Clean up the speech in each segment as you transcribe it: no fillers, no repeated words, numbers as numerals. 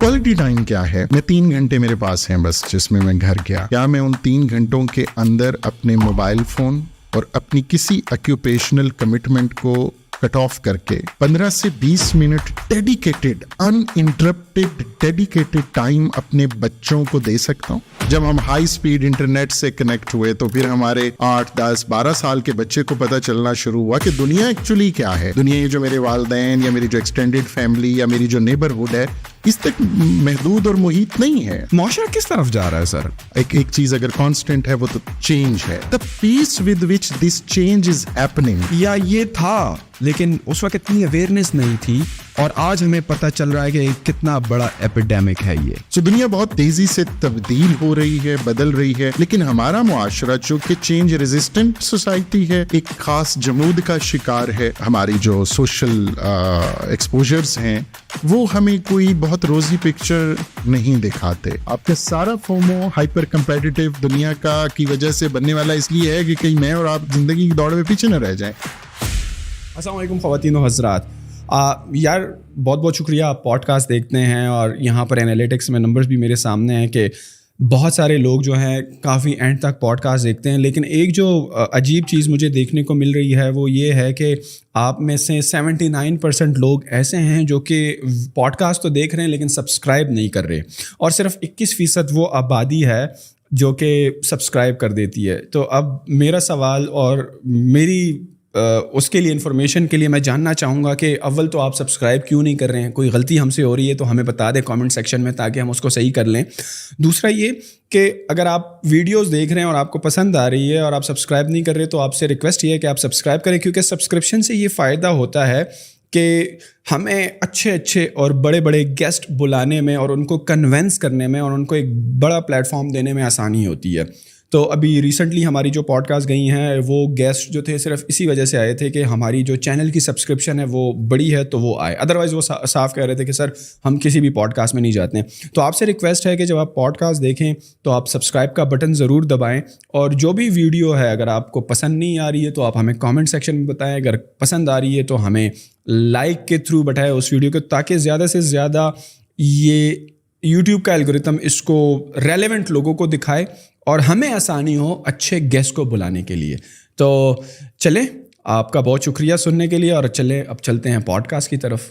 Quality time क्या है? मैं 3 घंटे मेरे पास हैं बस, जिसमें मैं घर गया। क्या मैं उन 3 घंटों के अंदर अपने मोबाइल फोन और अपनी किसी ऑक्यूपेशनल कमिटमेंट को कट ऑफ करके 15 से 20 minute dedicated, uninterrupted dedicated time अपने बच्चों को दे सकता हूँ? जब हम हाई स्पीड इंटरनेट से कनेक्ट हुए तो फिर हमारे 8, 10, 12 साल के बच्चे को पता चलना शुरू हुआ कि दुनिया एक्चुअली क्या है। दुनिया ये जो मेरे वालिदैन या मेरी जो एक्सटेंडेड फैमिली या मेरी जो नेबरहुड है, इस तक महदूद और मुहित नहीं है। मौशरा किस तरफ जा रहा है सर? एक चीज अगर कांस्टेंट है वो तो चेंज है। The peace with which this change is happening. या ये था लेकिन उस वक्त इतनी अवेयरनेस नहीं थी और आज हमें पता चल रहा है कि कितना बड़ा एपिडेमिक है ये। तो दुनिया बहुत तेजी से तब्दील हो रही है, बदल रही है, लेकिन हमारा मुआशरा जो कि चेंज रेजिस्टेंट सोसाइटी है, एक खास जमूद का शिकार है। हमारी जो सोशल एक्सपोजर्स हैं वो हमें कोई बहुत रोजी पिक्चर नहीं दिखाते। आपका सारा फोमो हाइपर कंपेटिटिव दुनिया का की वजह से बनने वाला इसलिए है कि कहीं मैं और आप जिंदगी की दौड़ में पीछे न रह जाएं। अस्सलाम वालेकुम ख़वातीन और हज़रात। यार बहुत बहुत शुक्रिया, आप पॉडकास्ट देखते हैं और यहाँ पर एनालिटिक्स में नंबर्स भी मेरे सामने हैं कि बहुत सारे लोग जो हैं काफ़ी एंड तक पॉडकास्ट देखते हैं। लेकिन एक जो अजीब चीज़ मुझे देखने को मिल रही है वो ये है कि आप में से 79% लोग ऐसे हैं जो कि पॉडकास्ट तो देख रहे हैं लेकिन सब्सक्राइब नहीं कर रहे, और सिर्फ 21% वो आबादी है जो कि सब्सक्राइब कर देती है। तो अब मेरा सवाल और मेरी उसके लिए इन्फॉर्मेशन के लिए मैं जानना चाहूँगा कि अव्वल तो आप सब्सक्राइब क्यों नहीं कर रहे हैं? कोई गलती हमसे हो रही है तो हमें बता दें कमेंट सेक्शन में ताकि हम उसको सही कर लें। दूसरा ये कि अगर आप वीडियोस देख रहे हैं और आपको पसंद आ रही है और आप सब्सक्राइब नहीं कर रहे तो आपसे रिक्वेस्ट ये है कि आप सब्सक्राइब करें, क्योंकि सब्सक्रिप्शन से ये फ़ायदा होता है कि हमें अच्छे अच्छे और बड़े बड़े गेस्ट बुलाने में और उनको कन्वेंस करने में और उनको एक बड़ा प्लेटफॉर्म देने में आसानी होती है। तो अभी रिसेंटली हमारी जो पॉडकास्ट गई हैं वो गेस्ट जो थे सिर्फ इसी वजह से आए थे कि हमारी जो चैनल की सब्सक्रिप्शन है वो बड़ी है तो वो आए, अदरवाइज़ वो साफ कह रहे थे कि सर हम किसी भी पॉडकास्ट में नहीं जाते हैं। तो आपसे रिक्वेस्ट है कि जब आप पॉडकास्ट देखें तो आप सब्सक्राइब का बटन ज़रूर दबाएं, और जो भी वीडियो है अगर आपको पसंद नहीं आ रही है तो आप हमें कॉमेंट सेक्शन में बताएं, अगर पसंद आ रही है तो हमें लाइक के थ्रू बताएं उस वीडियो को, ताकि ज़्यादा से ज़्यादा ये यूट्यूब का एल्गोरिथम इसको रेलेवेंट लोगों को दिखाए और हमें आसानी हो अच्छे गेस्ट को बुलाने के लिए। तो चलें, आपका बहुत शुक्रिया सुनने के लिए, और अब चलते हैं पॉडकास्ट की तरफ।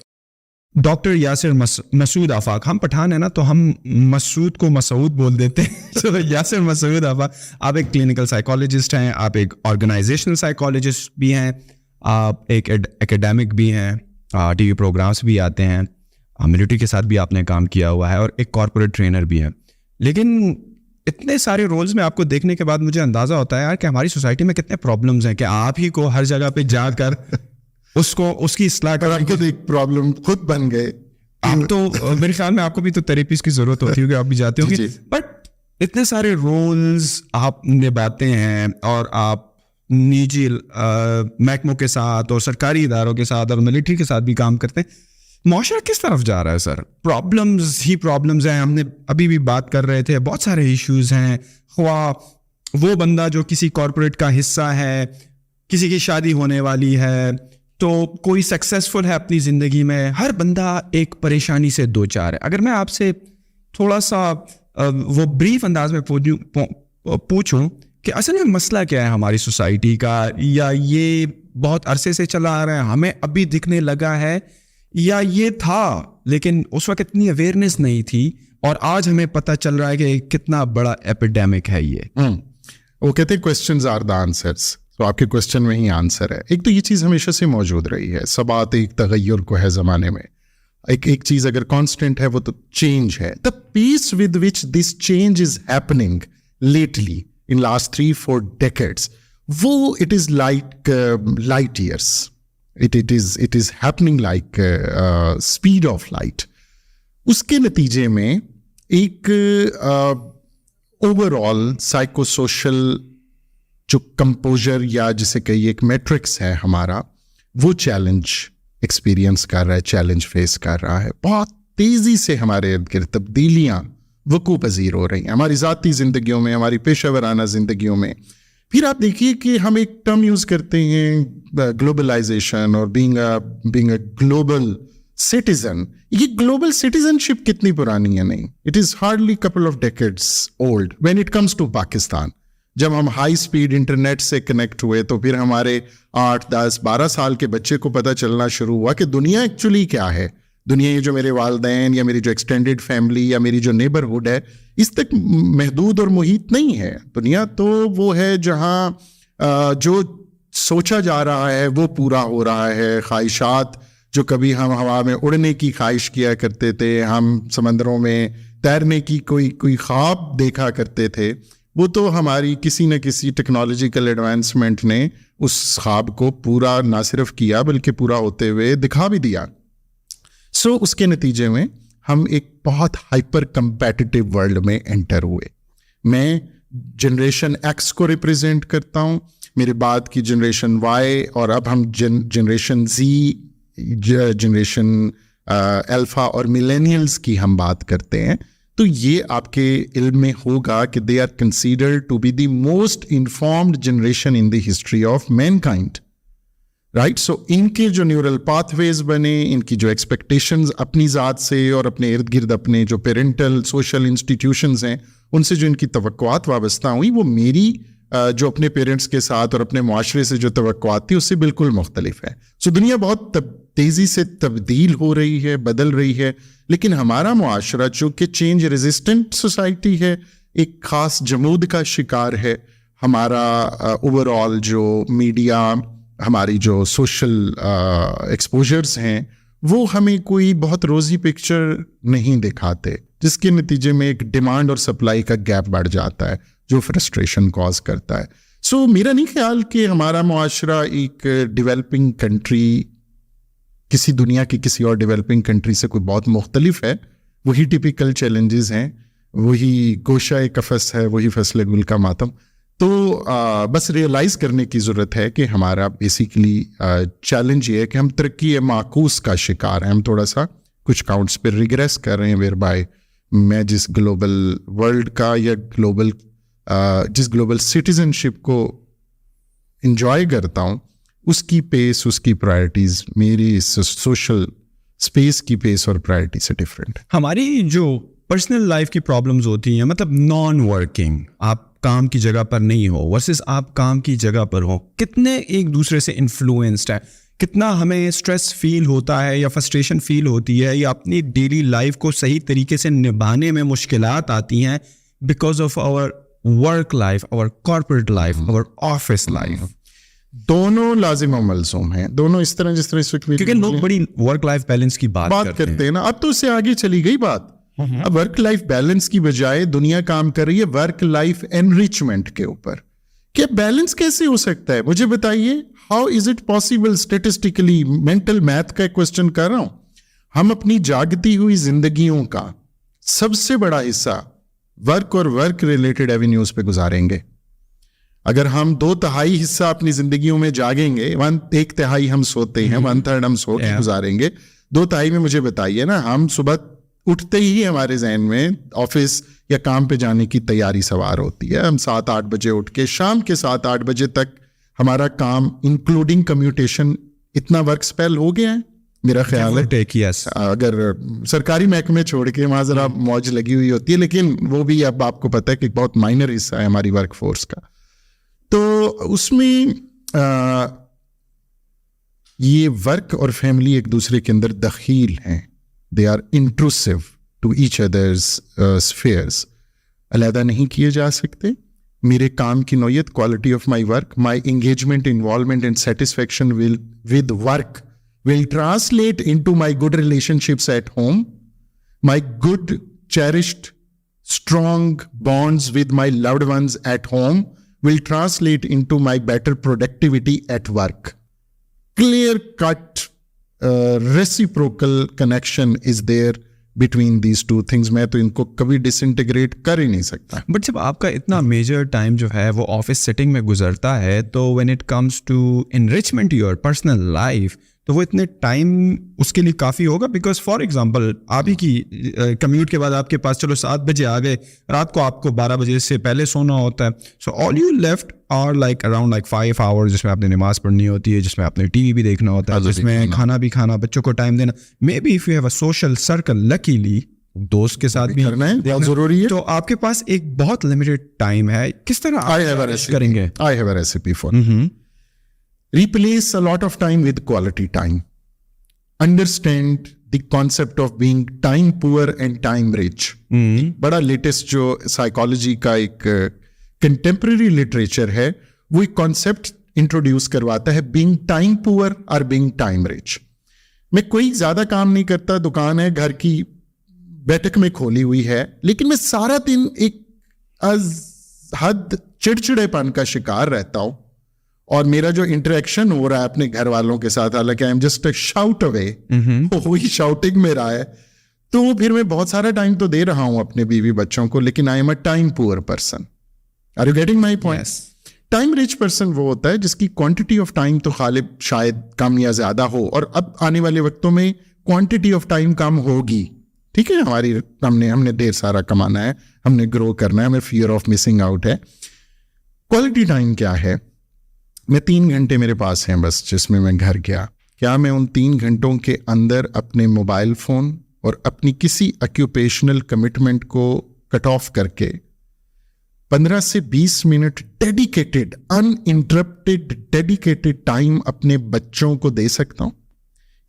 डॉक्टर यासिर मसूद आफाक, हम पठान है ना तो हम मसूद को मसूद बोल देते हैं। तो यासिर मसूद आफाक, आप एक क्लिनिकल साइकोलॉजिस्ट हैं, आप एक ऑर्गेनाइजेशनल साइकोलॉजिस्ट भी हैं, आप एक एकेडमिक भी हैं, टीवी प्रोग्राम्स भी आते हैं, मिलिट्री के साथ भी आपने काम किया हुआ है, और एक कॉर्पोरेट ट्रेनर भी हैं। लेकिन इतने सारे रोल्स में आपको देखने के बाद मुझे अंदाज़ा होता है यार कि हमारी सोसाइटी में कितने प्रॉब्लम्स हैं कि आप ही को हर जगह पे जाकर उसकी इस्लाह कर, आप खुद एक प्रॉब्लम खुद बन गए। आप तो मेरे ख्याल में आपको भी तो थेरेपीज की ज़रूरत होती होगी, आप भी जाते होंगे, बट इतने सारे रोल्स आप निभाते हैं और आप निजी महकमों के साथ और सरकारी इदारों के साथ और मिलिट्री के साथ भी काम करते हैं। मौशरा किस तरफ जा रहा है सर? प्रॉब्लम्स ही प्रॉब्लम्स हैं, हमने अभी भी बात कर रहे थे, बहुत सारे इश्यूज़ हैं। ख्वाह वो बंदा जो किसी कॉर्पोरेट का हिस्सा है, किसी की शादी होने वाली है, तो कोई सक्सेसफुल है अपनी ज़िंदगी में, हर बंदा एक परेशानी से दो चार है। अगर मैं आपसे थोड़ा सा वो ब्रीफ अंदाज में पूछूं कि असल में मसला क्या है हमारी सोसाइटी का, या ये बहुत अरसे से चला आ रहा है, हमें अभी दिखने लगा है, या ये था लेकिन उस वक्त इतनी अवेयरनेस नहीं थी और आज हमें पता चल रहा है कि कितना बड़ा एपिडेमिक है ये। वो कहते हैं क्वेश्चंस आर द आंसर्स। तो आपके क्वेश्चन में ही आंसर है। एक तो ये चीज़ हमेशा से मौजूद रही है, सबात एक तगय्युर को है ज़माने में। एक चीज़ अगर कांस्टेंट है वो तो चेंज है। The peace with which this change is happening lately in last 3-4 decades, वो it is light years. It is happening like speed of light. उसके नतीजे में एक ओवरऑल साइकोसोशल जो कंपोजर या जिसे कहिए एक मैट्रिक्स है हमारा, वो चैलेंज एक्सपीरियंस कर रहा है, चैलेंज फेस कर रहा है। बहुत तेज़ी से हमारे इर्द गिर्द तब्दीलियाँ वकू पजीर हो रही हैं, हमारी ज़ाती ज़िंदगियों में, हमारी पेशेवराना ज़िंदगियों में। फिर आप देखिए कि हम एक टर्म यूज़ करते हैं ग्लोबलाइजेशन और बीइंग अ ग्लोबल सिटीजन, ये ग्लोबल सिटीजनशिप कितनी पुरानी है? नहीं, it is hardly couple of decades old when it comes to Pakistan. जब हम हाई स्पीड इंटरनेट से कनेक्ट हुए तो फिर हमारे 8, 10, 12 साल के बच्चे को पता चलना शुरू हुआ कि दुनिया एक्चुअली क्या है. दुनिया ये जो मेरे वालदैन या मेरी जो एक्सटेंडेड फैमिली या मेरी जो नेबरहुड है, इस तक महदूद और मुहित नहीं है. दुनिया तो वो है जहाँ जो सोचा जा रहा है वो पूरा हो रहा है. ख्वाहिशात जो कभी हम हवा में उड़ने की ख्वाहिश किया करते थे, हम समंदरों में तैरने की कोई ख्वाब देखा करते थे, वो तो हमारी किसी न किसी टेक्नोलॉजिकल एडवांसमेंट ने उस ख्वाब को पूरा ना सिर्फ किया बल्कि पूरा होते हुए दिखा भी दिया. सो उसके नतीजे में हम एक बहुत हाइपर कंपेटिटिव वर्ल्ड में एंटर हुए. मैं जनरेशन एक्स को रिप्रेजेंट करता हूँ, मेरे बाद की जनरेशन वाई, और अब हम जनरेशन जी, जनरेशन अल्फा और मिलेनियल्स की हम बात करते हैं. तो ये आपके इल्म में होगा कि they are considered to be the most informed generation in the history of mankind, right. So इनके जो न्यूरल पाथवेज बने, इनकी जो एक्सपेक्टेशंस अपनी ज़ात से और अपने इर्द गिर्द अपने जो पेरेंटल सोशल इंस्टीट्यूशंस हैं उनसे जो इनकी तवक्कुआत वाबस्ता हुई, वो मेरी जो अपने पेरेंट्स के साथ और अपने मुआशरे से जो तवक्कुआत थी उससे बिल्कुल मुख्तलिफ है. सो दुनिया बहुत तेज़ी से तब्दील हो रही है, बदल रही है, लेकिन हमारा मुआशरा चूँकि चेंज रेजिस्टेंट सोसाइटी है, एक ख़ास जमूद का शिकार है. हमारा ओवरऑल जो मीडिया, हमारी जो सोशल एक्सपोजर्स हैं वो हमें कोई बहुत रोज़ी पिक्चर नहीं दिखाते, जिसके नतीजे में एक डिमांड और सप्लाई का गैप बढ़ जाता है जो फ्रस्ट्रेशन कॉज करता है. सो मेरा नहीं ख्याल कि हमारा मुआशरा एक डेवलपिंग कंट्री, किसी दुनिया की किसी और डेवलपिंग कंट्री से कोई बहुत मुख्तलिफ है. वही टिपिकल चैलेंजेस हैं, वही गोशा कफस है, वही फसले गुल का मातम. तो बस रियलाइज़ करने की ज़रूरत है कि हमारा बेसिकली चैलेंज ये है कि हम तरक्की माकूस का शिकार हैं. हम थोड़ा सा कुछ काउंट्स पर रिग्रेस कर रहे हैं, वेयर बाय मैं जिस ग्लोबल वर्ल्ड का या जिस ग्लोबल सिटीजनशिप को इंजॉय करता हूँ उसकी पेस, उसकी प्रायोरिटीज़ मेरी सोशल स्पेस की पेस और प्रायोरिटी से डिफरेंट है. हमारी जो पर्सनल लाइफ की प्रॉब्लम्स होती हैं, मतलब नॉन वर्किंग, आप काम की जगह पर नहीं हो वर्सेस आप काम की जगह पर हो, कितने एक दूसरे से इन्फ्लुएंस्ड है, कितना हमें स्ट्रेस फील होता है या फ्रस्ट्रेशन फील होती है या अपनी डेली लाइफ को सही तरीके से निभाने में मुश्किलात आती हैं because of our work life, our corporate life, our office life. दोनों लाजिम मलज़ूम हैं, दोनों इस तरह जिस तरह इस वक्त क्योंकि लोग बड़ी वर्क लाइफ बैलेंस की बात करते हैं ना. अब तो उससे आगे चली गई बात. अब वर्क लाइफ बैलेंस की बजाय दुनिया काम कर रही है वर्क लाइफ एनरिचमेंट के ऊपर. क्या बैलेंस कैसे हो सकता है मुझे बताइए? How is it possible statistically? Mental math का क्वेश्चन कर रहा हूं. हम अपनी जागती हुई जिंदगियों का सबसे बड़ा हिस्सा वर्क और वर्क रिलेटेड एवेन्यूज पे गुजारेंगे. अगर हम 2/3 हिस्सा अपनी जिंदगियों में जागेंगे, 1/3 हम सोते हैं, 1/3 हम सो के गुजारेंगे, 2/3 में मुझे बताइए ना, हम सुबह उठते ही हमारे जहन में ऑफिस या काम पे जाने की तैयारी सवार होती है. हम 7-8 बजे उठ के शाम के 7-8 बजे तक हमारा काम इंक्लूडिंग कम्यूटेशन इतना वर्क स्पेल हो गया है मेरा ख्याल है. अगर सरकारी महकमे छोड़ के वहाँ ज़रा मौज लगी हुई होती है, लेकिन वो भी अब आपको पता है कि एक बहुत माइनर हिस्सा है हमारी वर्क फोर्स का. तो उसमें ये वर्क और फैमिली एक दूसरे के अंदर दखील हैं. They are intrusive to each others spheres, अलहदा नहीं किए जा सकते. मेरे काम की नौयत, quality of my work, my engagement, involvement and satisfaction with work will translate into my good relationships at home, my good, cherished, strong bonds with my loved ones at home will translate into my better productivity at work. Clear-cut, reciprocal connection is there between these two things. मैं तो इनको कभी disintegrate कर ही नहीं सकता. But जब आपका इतना मेजर टाइम जो है वो ऑफिस सेटिंग में गुजरता है, तो when it comes to enrichment your personal life, तो वो इतने टाइम उसके लिए काफ़ी होगा. बिकॉज फॉर एग्जांपल आप ही की कम्यूट के बाद आपके पास चलो 7 बजे आ गए, रात को आपको 12 बजे से पहले सोना होता है. So all you left are like around like 5 hours जिसमें आपने नमाज पढ़नी होती है, जिसमें आपने टीवी भी देखना होता है, जिसमें खाना भी खाना, बच्चों को टाइम देना. May be if you have a social circle, luckily दोस्त के साथ भी करना है, बहुत जरूरी है. तो आपके पास एक बहुत लिमिटेड टाइम है. किस तरह आप करेंगे? I have a recipe for it. Replace a lot of time with quality time. Understand the concept of being time poor and time rich. बड़ा लेटेस्ट जो साइकोलॉजी का एक कंटेम्प्रेरी लिटरेचर है, वो एक कॉन्सेप्ट इंट्रोड्यूस करवाता है, बीइंग टाइम पुअर और बीइंग टाइम रिच. मैं कोई ज्यादा काम नहीं करता, दुकान है घर की बैठक में खोली हुई है, लेकिन मैं सारा दिन एक हद चिड़चिड़ेपन का शिकार रहता हूं, और मेरा जो इंटरेक्शन हो रहा है अपने घर वालों के साथ, हालांकि I am just a shout away, वही शाउटिंग में रहा है, तो फिर मैं बहुत सारा टाइम तो दे रहा हूं अपने बीवी बच्चों को, लेकिन I am a time poor person. Are you getting my point? Time rich person वो होता है जिसकी क्वांटिटी ऑफ टाइम तो खालिब शायद कम या ज्यादा हो, और अब आने वाले वक्तों में क्वांटिटी ऑफ टाइम कम होगी. ठीक है, हमने ढेर सारा कमाना है, हमने ग्रो करना है, हमें फियर ऑफ मिसिंग आउट है. क्वालिटी टाइम क्या है? मैं 3 घंटे मेरे पास हैं बस, जिसमें मैं घर गया. क्या मैं उन 3 घंटों के अंदर अपने मोबाइल फोन और अपनी किसी ऑक्यूपेशनल कमिटमेंट को कट ऑफ करके 15 से 20 minute dedicated, uninterrupted dedicated time अपने बच्चों को दे सकता हूं?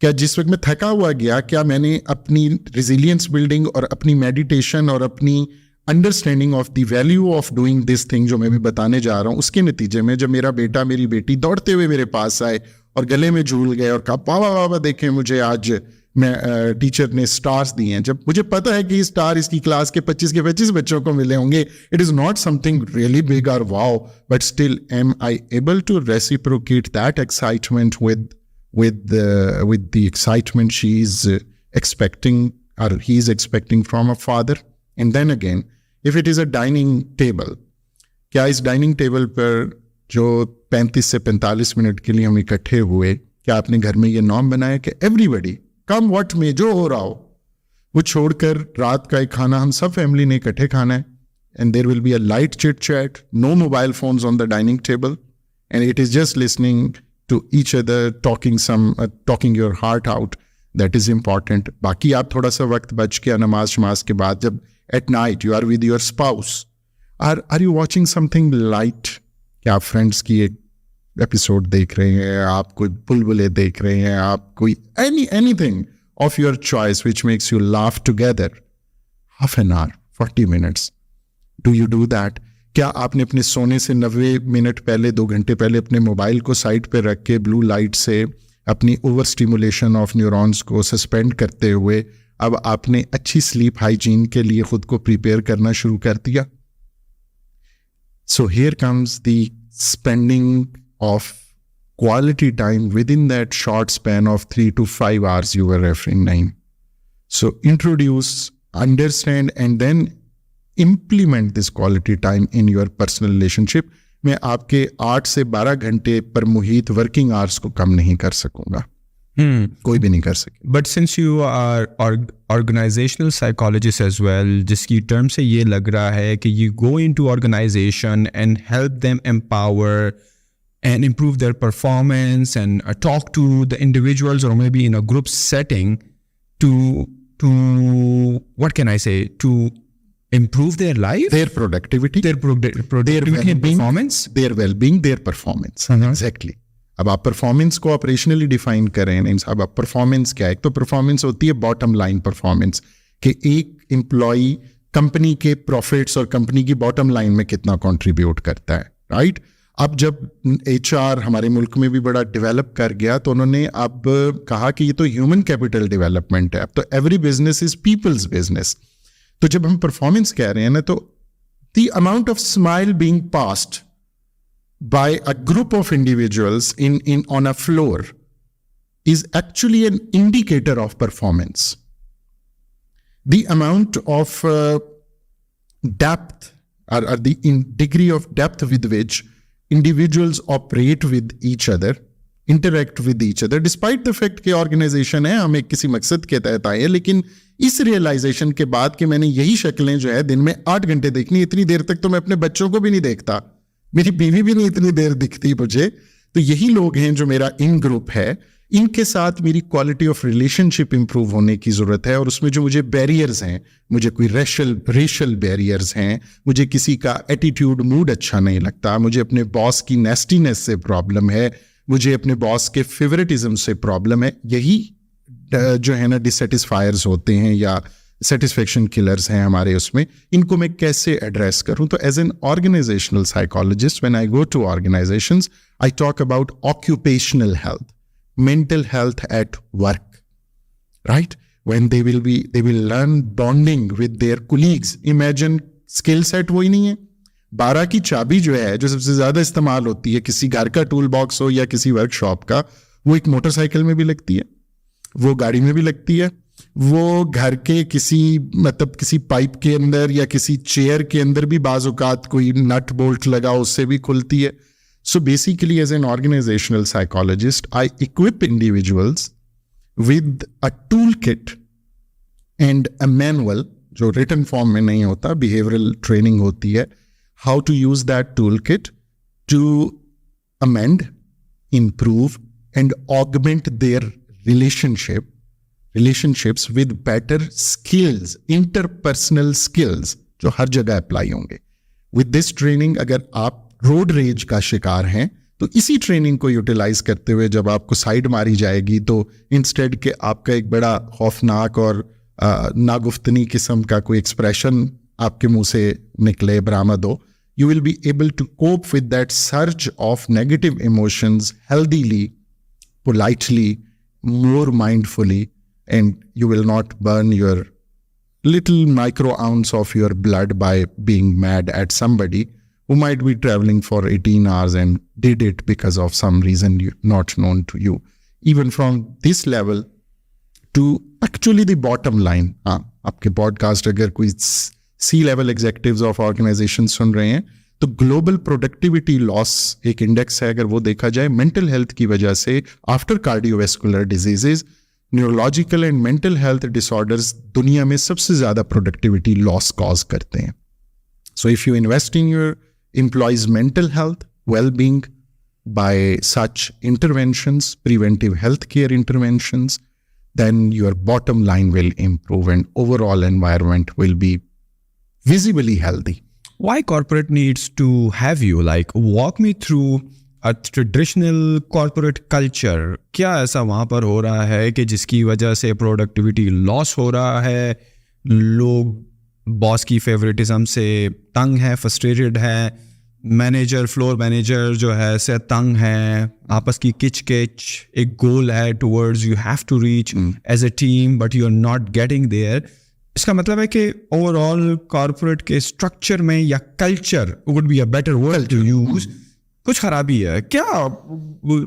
क्या जिस वक्त मैं थका हुआ गया, क्या मैंने अपनी रिजिलियंस बिल्डिंग और अपनी मेडिटेशन और अपनी understanding of the value of doing this thing जो मैं भी बताने जा रहा हूं, उसके नतीजे में जब मेरा बेटा मेरी बेटी दौड़ते हुए मेरे पास आए और गले में झूल गए और कहा पापा पापा देखें मुझे आज मैं टीचर ने स्टार्स दिए हैं, जब मुझे पता है कि स्टार इसकी क्लास के 25 बच्चों को मिले होंगे, it is not something really big और wow, but still am I able to reciprocate that excitement with the excitement she is expecting or he is expecting from a father? And then again, if it is a dining table, क्या इस dining table पर जो 35 से 45 minute के लिए हम इकट्ठे हुए, क्या आपने घर में ये नॉर्म बनाया कि एवरीबडी कम व्हाट में जो हो रहा हो वो छोड़कर रात का एक खाना हम सब फैमिली ने इकट्ठे खाना है, and there will be a light chit chat, no mobile phones on the dining table, and it is just listening to each other, talking your heart out. That is important. बाकी आप थोड़ा सा वक्त बच के नमाज शमाज के बाद जब at night you are with your spouse, are you watching something light? क्या आप फ्रेंड्स की एक एपिसोड देख रहे हैं, आप कोई बुलबुले देख रहे हैं, आप कोई anything of your choice which makes you laugh together, half an hour, 40 minutes. Do you do that? क्या आपने अपने सोने से 90 मिनट पहले, 2 घंटे पहले अपने मोबाइल को साइड पे रख के ब्लू लाइट से अपनी ओवर स्टिमुलेशन ऑफ न्यूरॉन्स को सस्पेंड करते हुए अब आपने अच्छी स्लीप हाइजीन के लिए खुद को प्रिपेयर करना शुरू कर दिया? So here comes the spending of quality time with in that short span of 3 to 5 hours you were referring, Naeem. So introduce, understand, and then implement this quality time in your personal relationship. मैं आपके 8 से 12 घंटे पर मुहित working hours को कम नहीं कर सकूंगा, कोई भी नहीं कर सके. But since you are organizational psychologist as well, जिसकी टर्म से ये लग रहा है कि you go into organization and help them empower and improve their performance and talk to the individuals or maybe in a group setting to what can I say, to improve their life, their productivity, their productivity and performance, their well-being, their performance. Exactly. अब आप performance को operationally define करें. अब आप performance क्या है? तो performance होती है बॉटम लाइन परफॉर्मेंस, कि एक एम्प्लॉई कंपनी के प्रॉफिट्स और कंपनी की बॉटम लाइन में कितना कंट्रीब्यूट करता है, राइट? अब जब HR हमारे मुल्क में भी बड़ा डेवलप कर गया, तो उन्होंने अब कहा कि ये तो ह्यूमन कैपिटल डेवलपमेंट है, अब तो every business is people's business. तो जब हम परफॉर्मेंस कह रहे हैं ना, तो the amount of smile being passed by a group of individuals in on a floor is actually an indicator of performance. The amount of depth or the degree of depth with which individuals operate with each other interact with each other despite the fact कि organisation है, हम एक किसी मकसद के तहत आए हैं, लेकिन इस रियलाइजेशन के बाद कि मैंने यही शक्लें जो है दिन में 8 घंटे देखनी, इतनी देर तक तो मैं अपने बच्चों को भी नहीं देखता, मेरी बीवी भी नहीं इतनी देर दिखती मुझे, तो यही लोग हैं जो मेरा इन ग्रुप है, इनके साथ मेरी क्वालिटी ऑफ रिलेशनशिप इंप्रूव होने की ज़रूरत है। और उसमें जो मुझे बैरियर्स हैं, मुझे कोई रेशल बैरियर्स हैं, मुझे किसी का एटीट्यूड मूड अच्छा नहीं लगता, मुझे अपने बॉस की नेस्टीनेस से प्रॉब्लम है, मुझे अपने बॉस के फेवरेटिज्म से प्रॉब्लम है, यही जो है ना डिससेटिस्फायर्स होते हैं या सेटिस्फेक्शन किलर्स हैं हमारे उसमें, इनको मैं कैसे एड्रेस करूं। तो as an organizational psychologist when I go to organizations I talk about occupational health, mental health at work, right? When they will learn bonding with their colleagues. Imagine skill set वही नहीं है। 12 की चाबी जो है, जो सबसे ज्यादा इस्तेमाल होती है किसी घर का टूल बॉक्स हो या किसी वर्कशॉप का, वो एक मोटरसाइकिल में भी लगती है, वो गाड़ी में भी लगती है, वो घर के किसी पाइप के अंदर या किसी चेयर के अंदर भी बाज औकात कोई नट बोल्ट लगा उससे भी खुलती है। So basically, as an organizational psychologist, I equip individuals with a toolkit and a manual, जो written form में नहीं होता, behavioral training होती है, how to use that toolkit to amend, improve, and augment their relationships with better skills, interpersonal skills, जो हर जगह apply होंगे। With this training, अगर आप रोड रेज का शिकार हैं तो इसी ट्रेनिंग को यूटिलाइज करते हुए जब आपको साइड मारी जाएगी तो इंस्टेड के आपका एक बड़ा खौफनाक और नागुफ्तनी किस्म का कोई एक्सप्रेशन आपके मुंह से निकले, बरामद हो, you will be able to cope with that surge of negative emotions healthily, politely, more mindfully, and you will not burn your little micro ounce of your blood by being mad at somebody who might be traveling for 18 hours and did it because of some reason not known to you. Even from this level to actually the bottom line, आपके podcast अगर कोई C-level executives of organizations सुन रहे हैं तो global productivity loss एक index है, अगर वो देखा जाए मेंटल हेल्थ की वजह से, after cardiovascular diseases, neurological and mental health disorders दुनिया में सबसे ज्यादा प्रोडक्टिविटी लॉस कॉज करते हैं। So if you invest in your employees' mental health, well-being by such interventions, preventive healthcare interventions, then your bottom line will improve and overall environment will be visibly healthy. Why corporate needs to have you? Like, walk me through a traditional corporate culture. क्या ऐसा वहाँ पर हो रहा है कि जिसकी वजह से प्रोडक्टिविटी लॉस हो रहा है, लोग बॉस की फेवरेटिज्म से तंग है, फ्रस्ट्रेटेड है, मैनेजर, फ्लोर मैनेजर जो है से तंग है, आपस की किच एक गोल है towards you have to reach as a team but you are not getting there. इसका मतलब है कि ओवरऑल कॉर्पोरेट के स्ट्रक्चर में या culture would be a better word to use, कुछ खराबी है क्या?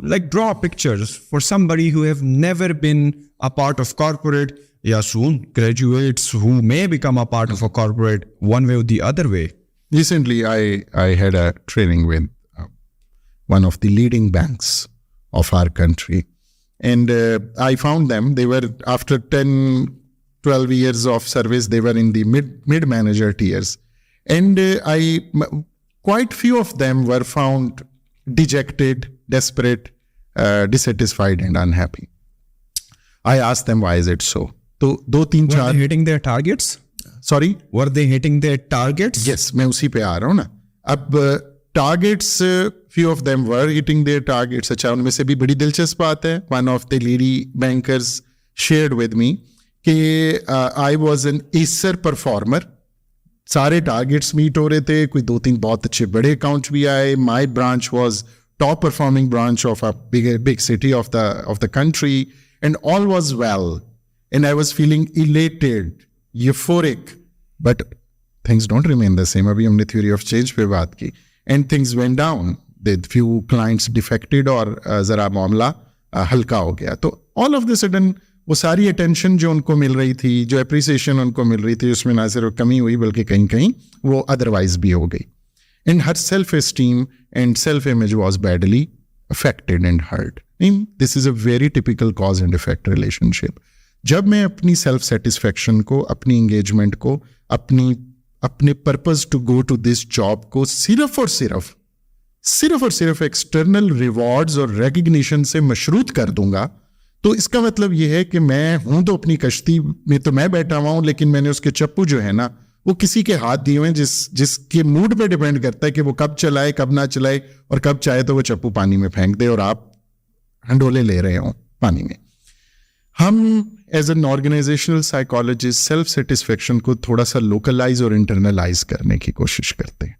Like draw pictures for somebody who have never been a part of corporate या soon graduates who may become a part of a corporate one way or the other way. Recently, I had a training with one of the leading banks of our country. And I found them, they were, after 10, 12 years of service, they were in the mid-manager tiers. And quite few of them were found dejected, desperate, dissatisfied and unhappy. I asked them, why is it so? तो 2-3-4 Were they hitting their targets? Sorry? Were they hitting their targets? Yes, मैं उसी पे आ रहा हूँ ना। अब targets, few of them were hitting their targets. अच्छा, उनमें से भी बड़ी दिलचस्प बात है, one of the lady bankers shared with me कि I was an acer performer. सारे targets meet हो रहे थे, कोई 2-3 बहुत अच्छे बड़े accounts भी आए. My branch was top performing branch of a big city of the country, and all was well. And I was feeling elated, euphoric, but things don't remain the same. अभी हमने theory of change पे बात की, and things went down. The few clients defected और जरा मामला हल्का हो गया. तो all of the sudden वो सारी attention जो उनको मिल रही थी, जो appreciation उनको मिल रही थी, उसमें ना सिर्फ कमी हुई बल्कि कहीं वो otherwise भी हो गई. And her self-esteem and self-image was badly affected and hurt. This is a very typical cause and effect relationship. जब मैं अपनी सेल्फ सेटिस्फेक्शन को, अपनी एंगेजमेंट को, अपने purpose to go to this job को सिर्फ और सिर्फ एक्सटर्नल रिवॉर्ड्स और रिकग्निशन से मशरूत कर दूंगा, तो इसका मतलब यह है कि मैं हूं तो अपनी कश्ती में तो मैं बैठा हुआ हूं, लेकिन मैंने उसके चप्पू जो है ना वो किसी के हाथ दिए हुए हैं, जिसके मूड पे डिपेंड करता है कि वो कब चलाए कब ना चलाए, और कब चाहे तो वो चप्पू पानी में फेंक दे और आप हंडोले ले रहे हो पानी में। हम as an organizational psychologist self satisfaction को थोड़ा सा लोकलाइज और इंटरनलाइज करने की कोशिश करते हैं।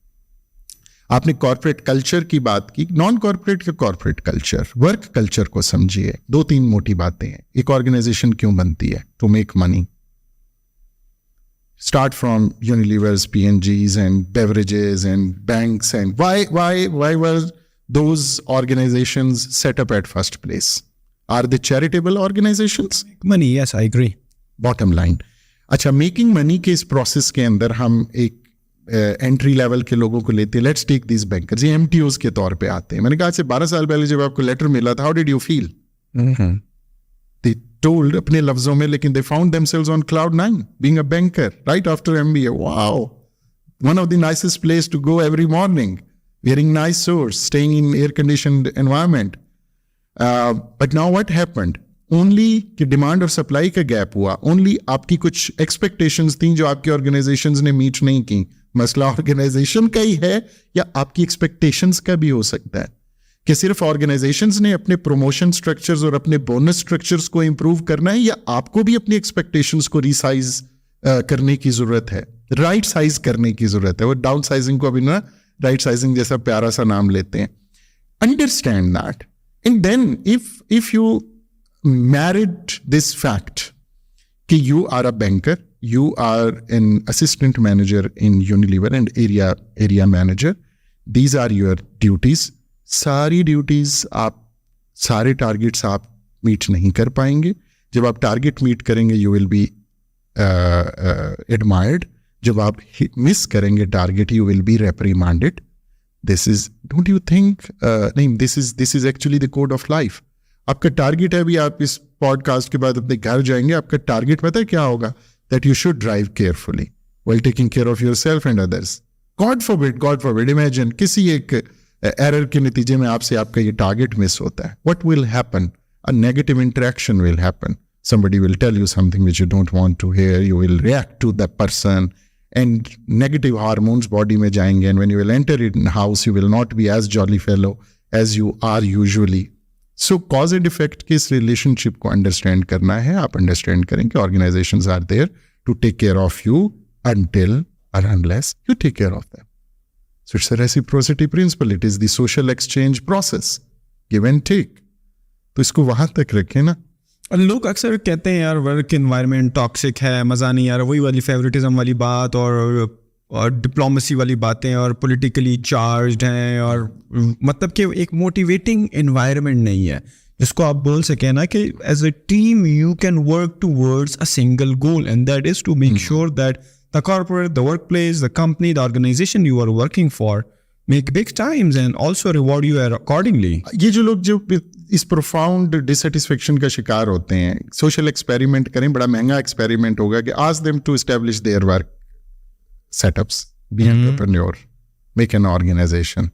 आपने कॉर्पोरेट कल्चर की बात की, नॉन कॉर्पोरेट का कॉर्पोरेट कल्चर, वर्क कल्चर को समझिए। 2-3 मोटी बातें हैं। एक ऑर्गेनाइजेशन क्यों बनती है? To make money. Start from Unilever's, P&G's and beverages and banks, and why were those organizations set up at first place? Are they charitable organizations? Money, yes, I agree. Bottom line. अच्छा, making money के इस process के अंदर हम एक entry level के लोगों को लेते हैं। लेट्स टेक दिस बैंकर्स, ये MTOs के तौर पे आते हैं। मैंने कहा से 12 साल पहले जब आपको लेटर मिला था, how did you feel? They told अपने लफ्जों में, लेकिन they found themselves on cloud 9 being a banker right after MBA. Wow, one of the nicest place to go every morning, wearing nice suits, staying in air conditioned environment. But now what happened? Only कि demand और supply का gap हुआ, only आपकी कुछ expectations थी जो आपकी organisations ने मीट नहीं की। मसला ऑर्गेनाइजेशन का ही है या आपकी एक्सपेक्टेशंस का भी हो सकता है कि सिर्फ ऑर्गेनाइजेशंस ने अपने प्रमोशन स्ट्रक्चर्स और अपने बोनस स्ट्रक्चर्स को इंप्रूव करना है, या आपको भी अपनी एक्सपेक्टेशंस को रिसाइज करने की जरूरत है, राइट साइज करने की जरूरत है। वो डाउन साइजिंग को अभी ना राइट साइजिंग जैसा प्यारा सा नाम लेते हैं। Understand that, and then if you married this fact कि you are a banker, you are an assistant manager in Unilever and area manager, these are your duties. सारी ड्यूटीज आप, सारे टारगेट्स आप मीट नहीं कर पाएंगे। जब आप टारगेट मीट करेंगे यू विल बी एडमायर्ड, जब आप मिस करेंगे target you will be reprimanded. This is, don't you think, नहीं, this is actually the code of life. आपका टारगेट है, अभी आप इस पॉडकास्ट के बाद अपने घर जाएंगे, आपका टारगेट पता है क्या होगा? That you should drive carefully while taking care of yourself and others. God forbid, imagine किसी एक एरर के नतीजे में आपसे आपका ये टारगेट मिस होता है। What will happen? A negative interaction will happen. somebody will tell you something which you don't want to hear, you will react to that person, and negative hormones body में जाएंगे, and when you will enter in house you will not be as jolly fellow as you are usually. So cause and effect के इस relationship को understand करना है। आप understand करें कि organizations are there to take care of you until or unless you take care of them. So it's a reciprocity principle. It is the social exchange process, give and take. तो इसको वहां तक रखें ना। लोग अक्सर कहते हैं यार वर्क एनवायरनमेंट टॉक्सिक है, मज़ा नहीं आ रहा, वही वाली फेवरेटिज्म वाली बात और डिप्लोमेसी वाली बातें और पॉलिटिकली चार्ज्ड हैं, और मतलब कि एक मोटिवेटिंग एनवायरनमेंट नहीं है जिसको आप बोल सकें ना कि as a team you can work towards a single goal, and that is to make sure that the corporate, the workplace, the company, the organization you are working for make big times and also reward you accordingly. ये जो लोग जो इस profound dissatisfaction का शिकार होते हैं, social experiment करें, बड़ा महंगा experiment होगा कि ask them to establish their work setups, be an entrepreneur, make an organization.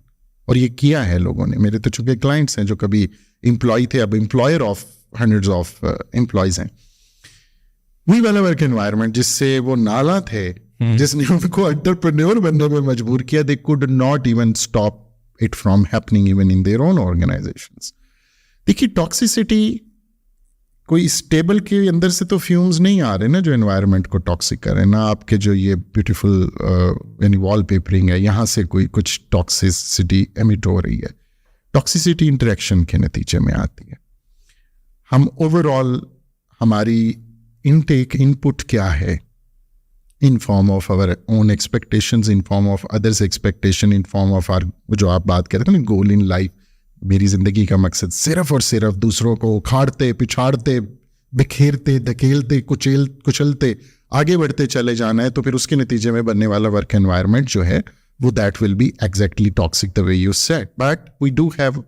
और ये किया है लोगों ने। मेरे तो चूंकि clients हैं जो कभी employee थे, अब employer of hundreds of employees हैं। वही वाला वर्क एनवायरनमेंट जिससे वो नाला थे, जिसने उनको एंटरप्रेन्योर बनने में मजबूर किया, they could not even stop it from happening even in their own organisations. देखिए, टॉक्सिसिटी कोई स्टेबल के अंदर से तो फ्यूम्स नहीं आ रहे ना जो एनवायरनमेंट को टॉक्सिक कर रहे हैं, ना आपके जो ये ब्यूटीफुल यानी वॉलपेपरिंग है यहाँ से कोई कुछ टॉक्सिसिटी एमिट हो रही है। टॉक्सिसिटी इंटरेक्शन के नतीजे में आती है। हम ओवरऑल हमारी इनटेक इनपुट क्या है, in form of our own expectations, in form of others expectation, in form of our जो आप बात कर रहे थे ना गोल इन लाइफ। मेरी जिंदगी का मकसद सिर्फ और सिर्फ दूसरों को उखाड़ते, पिछाड़ते, बिखेरते, धकेलते, कुचलते आगे बढ़ते चले जाना है, तो फिर उसके नतीजे में बनने वाला वर्क एनवायरनमेंट जो है वो that will be exactly toxic the way you said. But we do have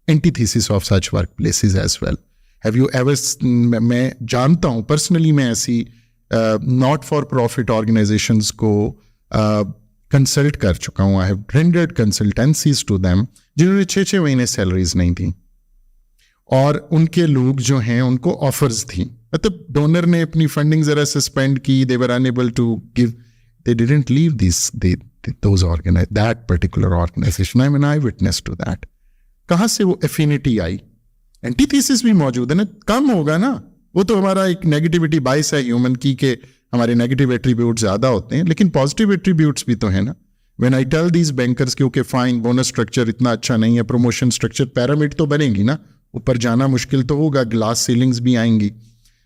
antithesis of such workplaces as well. Have you ever, मैं जानता हूँ पर्सनली, मैं ऐसी नॉट फॉर प्रॉफिट ऑर्गेनाइजेशंस को कंसल्ट कर चुका हूँ. I have rendered consultancies to them जिन्होंने 6-6 महीने सैलरीज नहीं थी और उनके लोग जो हैं उनको ऑफर्स थी. मतलब डोनर ने अपनी फंडिंग जरा सस्पेंड की, they were unable to give, they didn't leave this those organise that particular organisation. I mean I witness to that. कहाँ से वो एफिनिटी आई? एंटीथीसिस भी मौजूद है ना, कम होगा ना. वो तो हमारा एक नेगेटिविटी बाइस है ह्यूमन की के हमारे नेगेटिव एट्रीब्यूट ज्यादा होते हैं, लेकिन पॉजिटिव एट्रीब्यूट्स भी तो है ना. When I tell these bankers क्योंकि फाइन बोनस स्ट्रक्चर इतना अच्छा नहीं है, प्रमोशन स्ट्रक्चर, पिरामिड तो बनेगी ना, ऊपर जाना मुश्किल तो होगा, ग्लास सीलिंग्स भी आएंगी,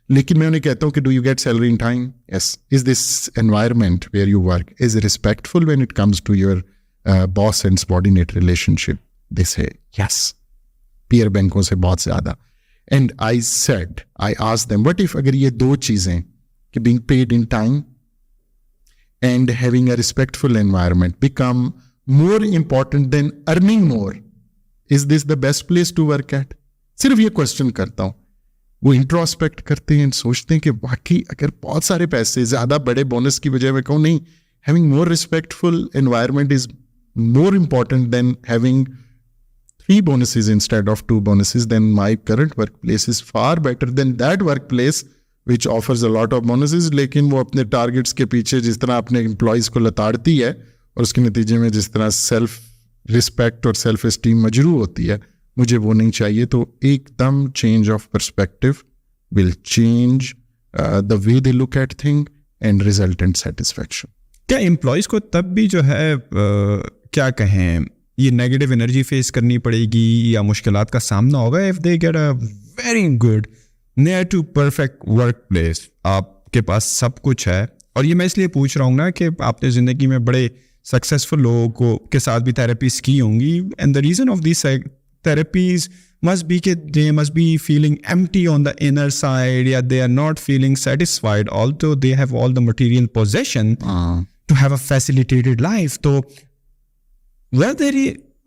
लेकिन मैं उन्हें कहता हूँ कि do you get salary in time? Yes. Is this environment where you work is respectful when it comes to your boss and subordinate relationship? They say yes. Peer बैंकों से बहुत ज्यादा. And I said, I asked them, what if अगर ये दो चीजें कि being paid in time and having a respectful environment become more important than earning more, is this the best place to work at? सिर्फ ये question करता हूं. वो इंट्रोस्पेक्ट करते हैं, सोचते हैं कि वाकई अगर बहुत सारे पैसे, ज्यादा बड़े बोनस की वजह मैं कहूँ नहीं, having more respectful environment is more important than having 3 bonuses instead of 2 bonuses, then my current workplace is far better than that workplace which offers a lot of bonuses. लेकिन वो अपने टारगेट्स के पीछे जिस तरह अपने एम्प्लॉयज को लताड़ती है और उसके नतीजे में जिस तरह सेल्फ रिस्पेक्ट और सेल्फ एस्टीम मजरू होती है, मुझे वो नहीं चाहिए. तो एकदम change of perspective will change the way they look at thing and resultant satisfaction. क्या एम्प्लॉयज को तब भी जो है क्या कहें, ये नेगेटिव एनर्जी फेस करनी पड़ेगी या मुश्किलात का सामना होगा if they get a very good near to perfect work place? आपके पास सब कुछ है. और ये मैं इसलिए पूछ रहा हूँ ना कि आपने ज़िंदगी में बड़े सक्सेसफुल लोगों को के साथ भी थेरेपीज की होंगी, and the reason of this therapies must be कि they must be feeling empty on the inner side, या they are not feeling satisfied although they have all the material possession to have a facilitated life. So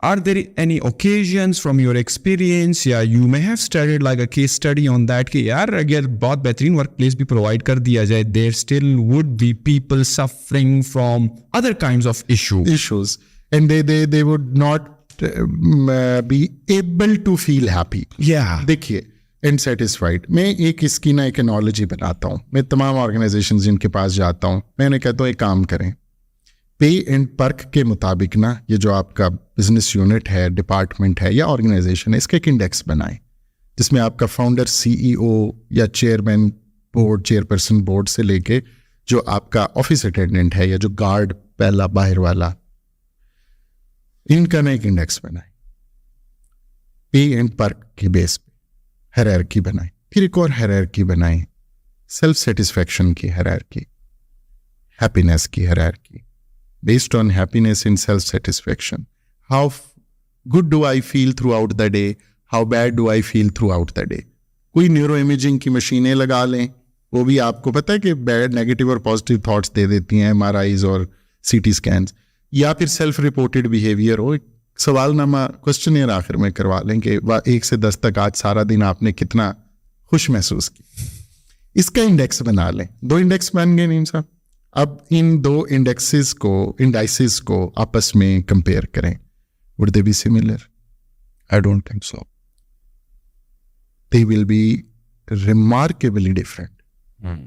are there any occasions from your experience, या you may have started like a case study on that कि यार अगर बहुत बेहतरीन work place भी provide कर दिया जाए, there still would be people suffering from other kinds of issues and they would not be able to feel happy. Yeah. देखिए, and satisfied. मैं एक इसकी ना एक एनोलॉजी बनाता हूँ. मैं तमाम ऑर्गेनाइजेशन जिनके पास जाता हूँ, मैं उन्हें कहता हूँ एक काम करें, पे एंड पर्क के मुताबिक ना ये जो आपका बिजनेस यूनिट है, डिपार्टमेंट है या ऑर्गेनाइजेशन है, इसका एक इंडेक्स बनाएं जिसमें आपका फाउंडर, सीईओ या चेयरमैन बोर्ड, चेयरपर्सन बोर्ड से लेके जो आपका ऑफिस अटेंडेंट है या जो गार्ड पहला बाहर वाला, इनका ना एक इंडेक्स बनाएं. पे एंड पर्क के बेस पे हायरार्की बनाएं. फिर एक और हायरार्की बनाएं, सेल्फ सेटिस्फैक्शन की हायरार्की, हैप्पीनेस की hierarchy. Based on happiness and self-satisfaction, how good do I feel throughout the day? How bad do I feel throughout the day? कोई न्यूरो इमेजिंग की मशीनें लगा लें, वो भी आपको पता है कि बैड, नेगेटिव और पॉजिटिव थॉट्स दे देती हैं, MRIs और CT स्कैन्स. या फिर सेल्फ रिपोर्टेड बिहेवियर हो, एक सवालनामा क्वेश्चनियर आखिर में करवा लें कि 1 से 10 तक आज सारा दिन आपने कितना खुश महसूस किया. इसका इंडेक्स बना लें. 2 इंडेक्स बन गए नीम साहब. अब इन 2 इंडाइसिस को आपस में कंपेयर करें. Would they be similar? I don't think so. They will be remarkably different.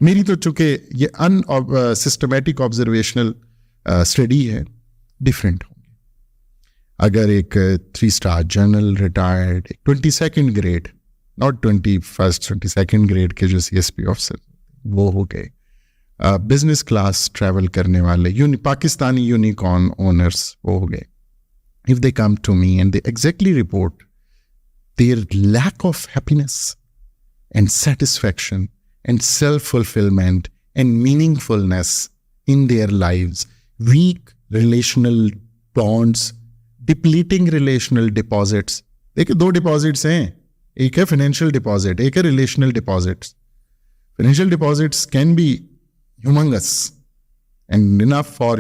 मेरी तो चूंकि ये सिस्टमैटिक ऑब्जर्वेशनल स्टडी है, डिफरेंट होंगे. अगर एक 3 star general retired 22nd grade, not 21st 22nd grade के जो CSP ऑफिसर वो हो गए, बिजनेस क्लास ट्रैवल करने वाले पाकिस्तानी यूनिकॉर्न ओनर्स वो हो गए, if they come to me and they exactly report their lack of happiness and satisfaction and self fulfilment and meaningfulness in their lives, weak relational bonds, depleting relational deposits. देखिए 2 deposits हैं, एक है financial deposit, एक है relational deposits. Financial deposits can be humongous and enough for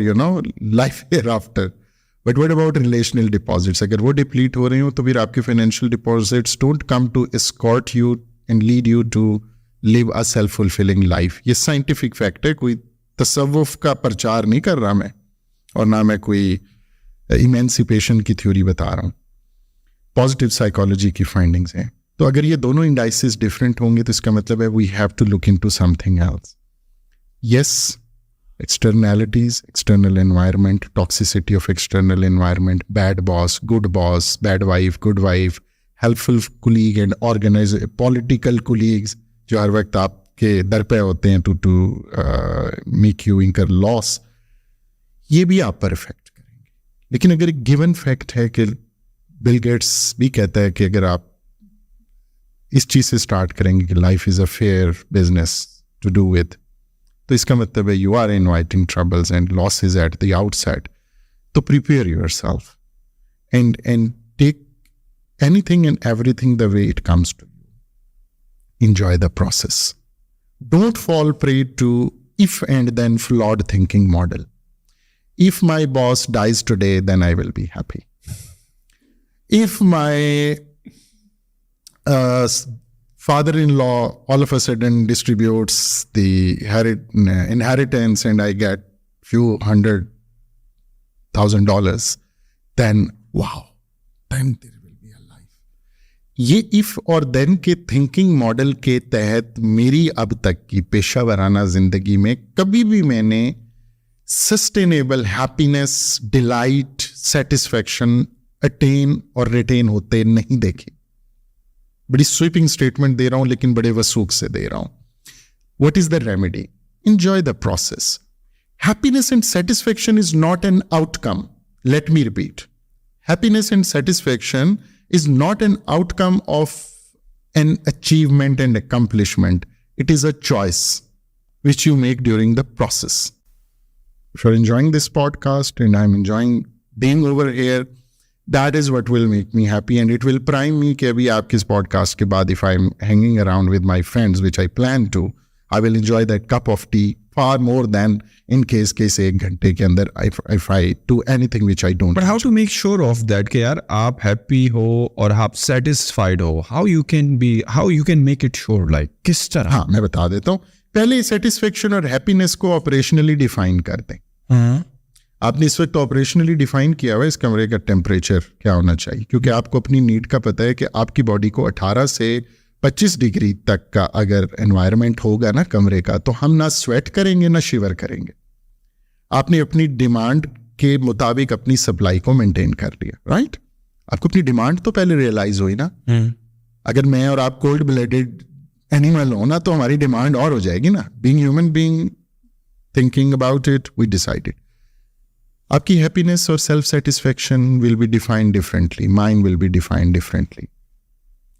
life hereafter, but what about relational deposits? अगर वो deplete हो रहे हो तो फिर आपके financial deposits don't come to escort you and lead you to live a self fulfilling life. ये scientific fact है, कोई तसव्वुफ का प्रचार नहीं कर रहा मैं, और ना मैं कोई इमेंसिपेशन की थ्योरी बता रहा हूँ. पॉजिटिव साइकोलॉजी की फाइंडिंग्स हैं. तो अगर ये दोनों इंडाइसेस डिफरेंट होंगे तो इसका मतलब है we have to look into something else. Yes, externalities, external environment, toxicity of external environment, bad boss, bad wife, good wife, helpful colleague and organizer, political colleagues जो हर वक्त आपके दर पे होते हैं to make you incur loss, ये भी आप पर इफेक्ट करेंगे. लेकिन अगर एक गिवन फैक्ट है कि बिल गेट्स भी कहता है कि अगर आप इस चीज़ से स्टार्ट करेंगे कि life is a fair business to do with, तो इसका मतलब है you are inviting troubles and losses at the outset. तो prepare yourself and take anything and everything the way it comes to you. Enjoy the process. Don't fall prey to if and then flawed thinking model. If my boss dies today, then I will be happy. If my father-in-law all of a sudden distributes the inheritance and I get few $100,000, then wow, then there will be a life. ये if और then के thinking model के तहत मेरी अब तक की पेशावराना जिंदगी में कभी भी मैंने sustainable happiness, delight, satisfaction attain और रिटेन होते नहीं देखे. बड़ी स्वीपिंग स्टेटमेंट दे रहा हूं लेकिन बड़े वसूख से दे रहा हूं. What is the remedy? Enjoy the process. Happiness and satisfaction is not an outcome. Let me repeat. Happiness and satisfaction is not an outcome of an achievement and accomplishment. It is a choice which you make during the process. If you're enjoying this podcast and I'm enjoying being over here, that is what will make me happy and it will prime me कि अभी आपके इस podcast के बाद if I'm hanging around with my friends, which I plan to, I will enjoy that cup of tea far more than in case एक घंटे के अंदर if I do anything which I don't. But how to make sure of that कि यार आप happy हो और आप satisfied हो? How you can make it sure, like किस तरह? हाँ, मैं बता देता हूँ. पहले सेटिस्फेक्शन और हैप्पीनेस को ऑपरेशनली डिफाइन कर दें. आपने इस वक्त ऑपरेशनली डिफाइन किया हुआ इस कमरे का टेम्परेचर क्या होना चाहिए, क्योंकि आपको अपनी नीड का पता है कि आपकी बॉडी को 18 से 25 डिग्री तक का अगर एनवायरनमेंट होगा ना कमरे का, तो हम ना स्वेट करेंगे ना शिवर करेंगे. आपने अपनी डिमांड के मुताबिक अपनी सप्लाई को मेंटेन कर लिया, राइट? आपको अपनी डिमांड तो पहले रियलाइज हुई ना. अगर मैं और आप कोल्ड ब्लडेड एनिमल हो ना तो हमारी डिमांड और हो जाएगी ना. Being human being, thinking about it, we decided. आपकी हैप्पीनेस और self satisfaction will be defined differently, mind will be defined differently,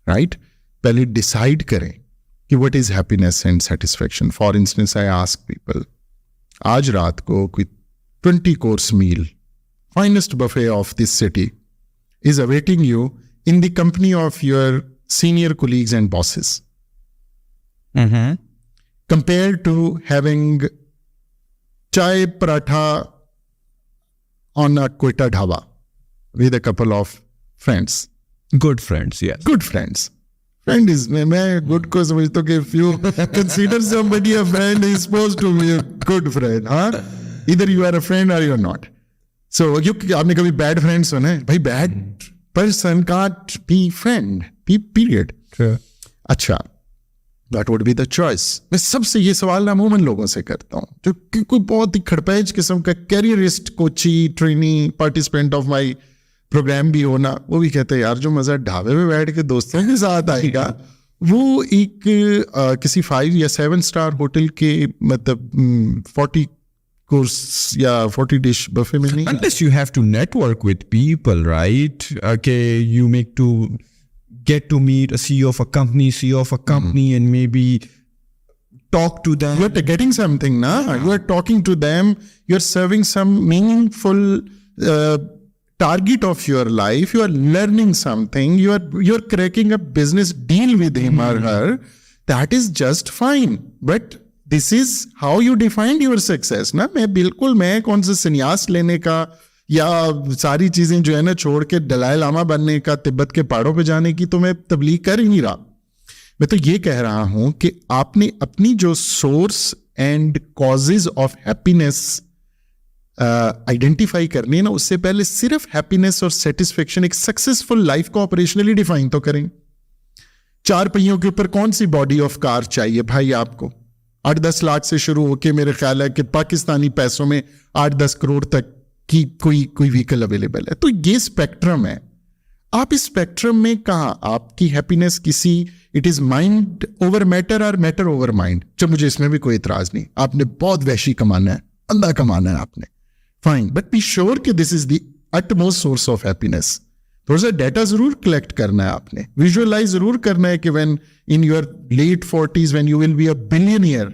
right? पहले डिसाइड करें कि what is happiness and satisfaction. For instance I ask people, आज रात को कोई 20 course meal, finest buffet of this city is awaiting you in the company of your senior colleagues and bosses, compare to having chai paratha on a Quetta dhaba with a couple of friends. Good friends, yes. Good friends. Friend is, मैं good को समझता हूँ कि if you consider somebody a friend, he's supposed to be a good friend, हाँ? Either you are a friend or you're not. So, आपने कभी bad friend सुना है? भाई bad person can't be friend, period. Sure. अच्छा, that would be the choice. मैं सबसे ये सवाल ना अमूमन लोगों से करता हूँ जो कोई बहुत ही खड़पेज किस्म का careerist, coachee, trainee, participant of my program भी होना, वो भी कहते हैं यार जो मज़ा ढाबे में बैठ के दोस्तों के साथ आएगा वो एक किसी 5 या 7 स्टार होटल के मतलब 40 कोर्स या 40 डिश बफे में नहीं. Unless you have to network with people, right? Okay, you make to get to meet a CEO of a company, and maybe talk to them. You are getting something, na? You are talking to them. You are serving some meaningful target of your life. You are learning something. You are cracking a business deal with him or her. That is just fine. But this is how you defined your success, ना? मैं कौन सा संन्यास लेने का या सारी चीजें जो है ना छोड़ के दलाई लामा बनने का, तिब्बत के पहाड़ों पे जाने की, तो मैं तबलीग कर ही नहीं रहा। मैं तो ये कह रहा हूं कि आपने अपनी जो source and causes of happiness identify करनी है ना, उससे पहले सिर्फ हैप्पीनेस और सेटिस्फेक्शन, एक सक्सेसफुल लाइफ को ऑपरेशनली डिफाइन तो करें। 4 पहियों के ऊपर कौन सी बॉडी ऑफ कार चाहिए भाई आपको? 8-10 लाख से शुरू होके मेरे ख्याल है कि पाकिस्तानी पैसों में 8-10 करोड़ तक की कोई व्हीकल अवेलेबल है। तो ये स्पेक्ट्रम है। आप इस स्पेक्ट्रम में कहां आपकी हैप्पीनेस किसी, it is mind over matter और मैटर ओवर माइंड। जब मुझे इसमें भी कोई इतराज नहीं, आपने बहुत वैशी कमाना है, अंधा कमाना है आपने, फाइन, बट बी श्योर कि this is the utmost source of happiness. थोड़ा सा डाटा जरूर कलेक्ट करना है आपने, विजुअलाइज जरूर करना है कि when in your late 40s when you will be a billionaire,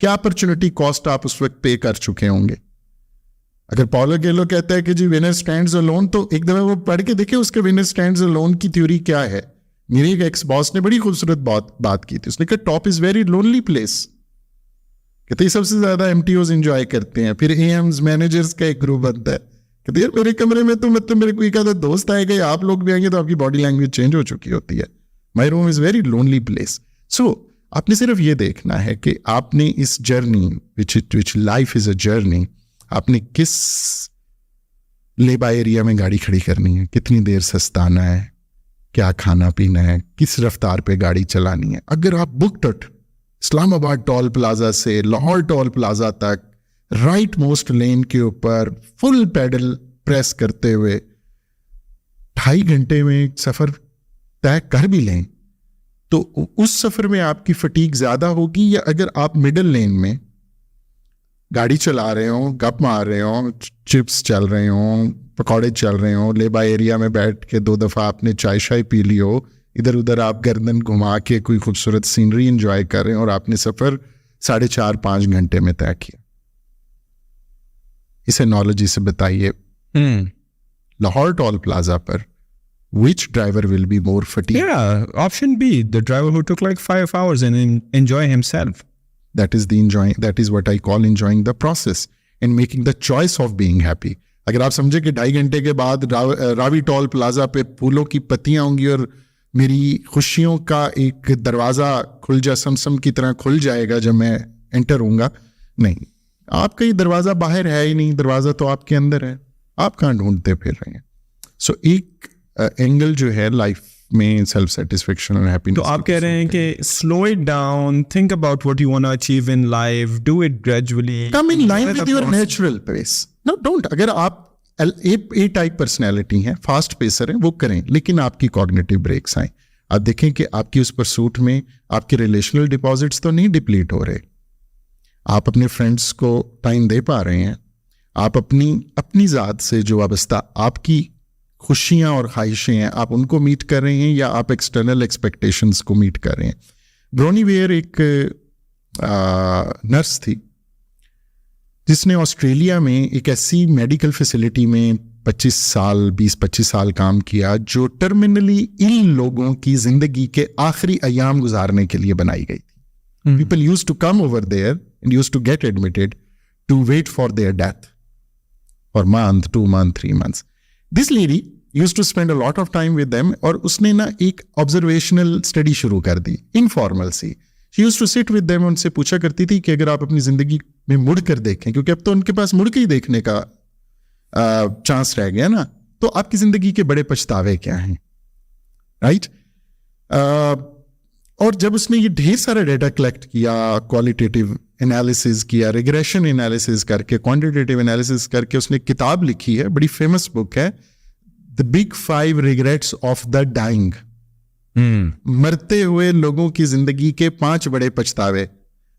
क्या अपॉर्चुनिटी कॉस्ट आप उस वक्त पे कर चुके होंगे। अगर पॉलो गेलो कहता है कि जी विनर स्टैंड्स अलोन, तो एक दफा वो पढ़ के देखिए उसके विनर स्टैंड्स अलोन की थ्योरी क्या है। मेरे एक एक्स बॉस ने बड़ी खूबसूरत बात की थी। उसने कहा top is very lonely place. कहते हैं सबसे ज्यादा एमटीओज एंजॉय करते हैं, फिर एएम्स मैनेजर्स का एक ग्रुप बनता है। कहते हैं मेरे कमरे में तो मतलब मेरे कोई का दोस्त आएगा या आप लोग भी आएंगे तो आपकी बॉडी लैंग्वेज चेंज हो चुकी होती है। My room is very lonely place. So आपने सिर्फ ये देखना है कि आपने इस journey which life is a journey, आपने किस लेबा एरिया में गाड़ी खड़ी करनी है, कितनी देर सस्ताना है, क्या खाना पीना है, किस रफ्तार पे गाड़ी चलानी है। अगर आप बुकट इस्लामाबाद टोल प्लाजा से लाहौर टोल प्लाजा तक राइट मोस्ट लेन के ऊपर फुल पैडल प्रेस करते हुए 2.5 घंटे में सफर तय कर भी लें, तो उस सफर में आपकी फटीक ज्यादा होगी। या अगर आप मिडिल लेन में गाड़ी चला रहे हो, गप मार रहे हो, चिप्स चल रहे हो, पकौड़े चल रहे हो, लेबा एरिया में बैठ के 2 दफा आपने चाय शाय पी ली हो, इधर उधर आप गर्दन घुमा के कोई खूबसूरत सीनरी एंजॉय कर रहे हैं और आपने सफर 4.5-5 घंटे में तय किया। इस एनोलॉजी से बताइए लाहौर टोल प्लाजा पर which driver will be more fatigued? Yeah, option B, the driver who took like 5 hours and enjoy himself. That is what I call enjoying the process and making the choice of being happy. अगर आप समझे कि 2.5 घंटे के बाद Ravi toll plaza पे फूलों की पत्तियां होंगी और मेरी खुशियों का एक दरवाजा समसम की तरह खुल जाएगा जब मैं एंटर होऊंगा, नहीं, आपका ये दरवाजा बाहर है ही नहीं, दरवाजा तो आपके अंदर है, आप कहाँ ढूंढते फिर रहे हैं। सो एक एंगल जो है लाइफ में सेल्फ सेटिस्फेक्शन और हैप्पीनेस। तो आप कह रहे हैं कि slow it down, think about what you want to achieve in life, do it gradually, come in line with your natural pace. No don't, अगर आप ए टाइप पर्सनैलिटी हैं, फास्ट पेसर हैं, वो करें, लेकिन आपकी कॉग्निटिव ब्रेक्स आए। आप देखें कि आपकी उस परसूट में आपके रिलेशनल डिपॉजिट्स तो नहीं डिप्लीट हो रहे, आप अपने फ्रेंड्स को टाइम दे पा रहे हैं, आप अपनी ज़ात से जो वाबस्ता आपकी खुशियां और ख्वाहिशें हैं आप उनको मीट कर रहे हैं या आप एक्सटर्नल एक्सपेक्टेशंस को मीट कर रहे हैं। ब्रोनी वेयर एक नर्स थी जिसने ऑस्ट्रेलिया में एक ऐसी मेडिकल फैसिलिटी में 20-25 साल काम किया जो टर्मिनली इन लोगों की जिंदगी के आखिरी अयाम गुजारने के लिए बनाई गई थी। People use to come over there and use to get admitted to wait for their death for month, 2 months, 3 months. This lady used to spend a lot of time with them और उसने ना एक observational study शुरू कर दी, informal सी। She used to sit with them, उनसे पूछा करती थी कि अगर आप अपनी जिंदगी में मुड़ कर देखें, क्योंकि अब तो उनके पास मुड़ के ही देखने का चांस रह गया ना, तो आपकी जिंदगी के बड़े पछतावे क्या हैं, राइट? और जब उसने ये ढेर सारा डेटा कलेक्ट किया, क्वालिटेटिव एनालिसिस किया, रिग्रेशन एनालिसिस करके, क्वांटिटेटिव एनालिसिस करके उसने किताब लिखी है, बड़ी फेमस बुक है, the big 5 regrets of the dying. मरते हुए लोगों की जिंदगी के 5 बड़े पछतावे।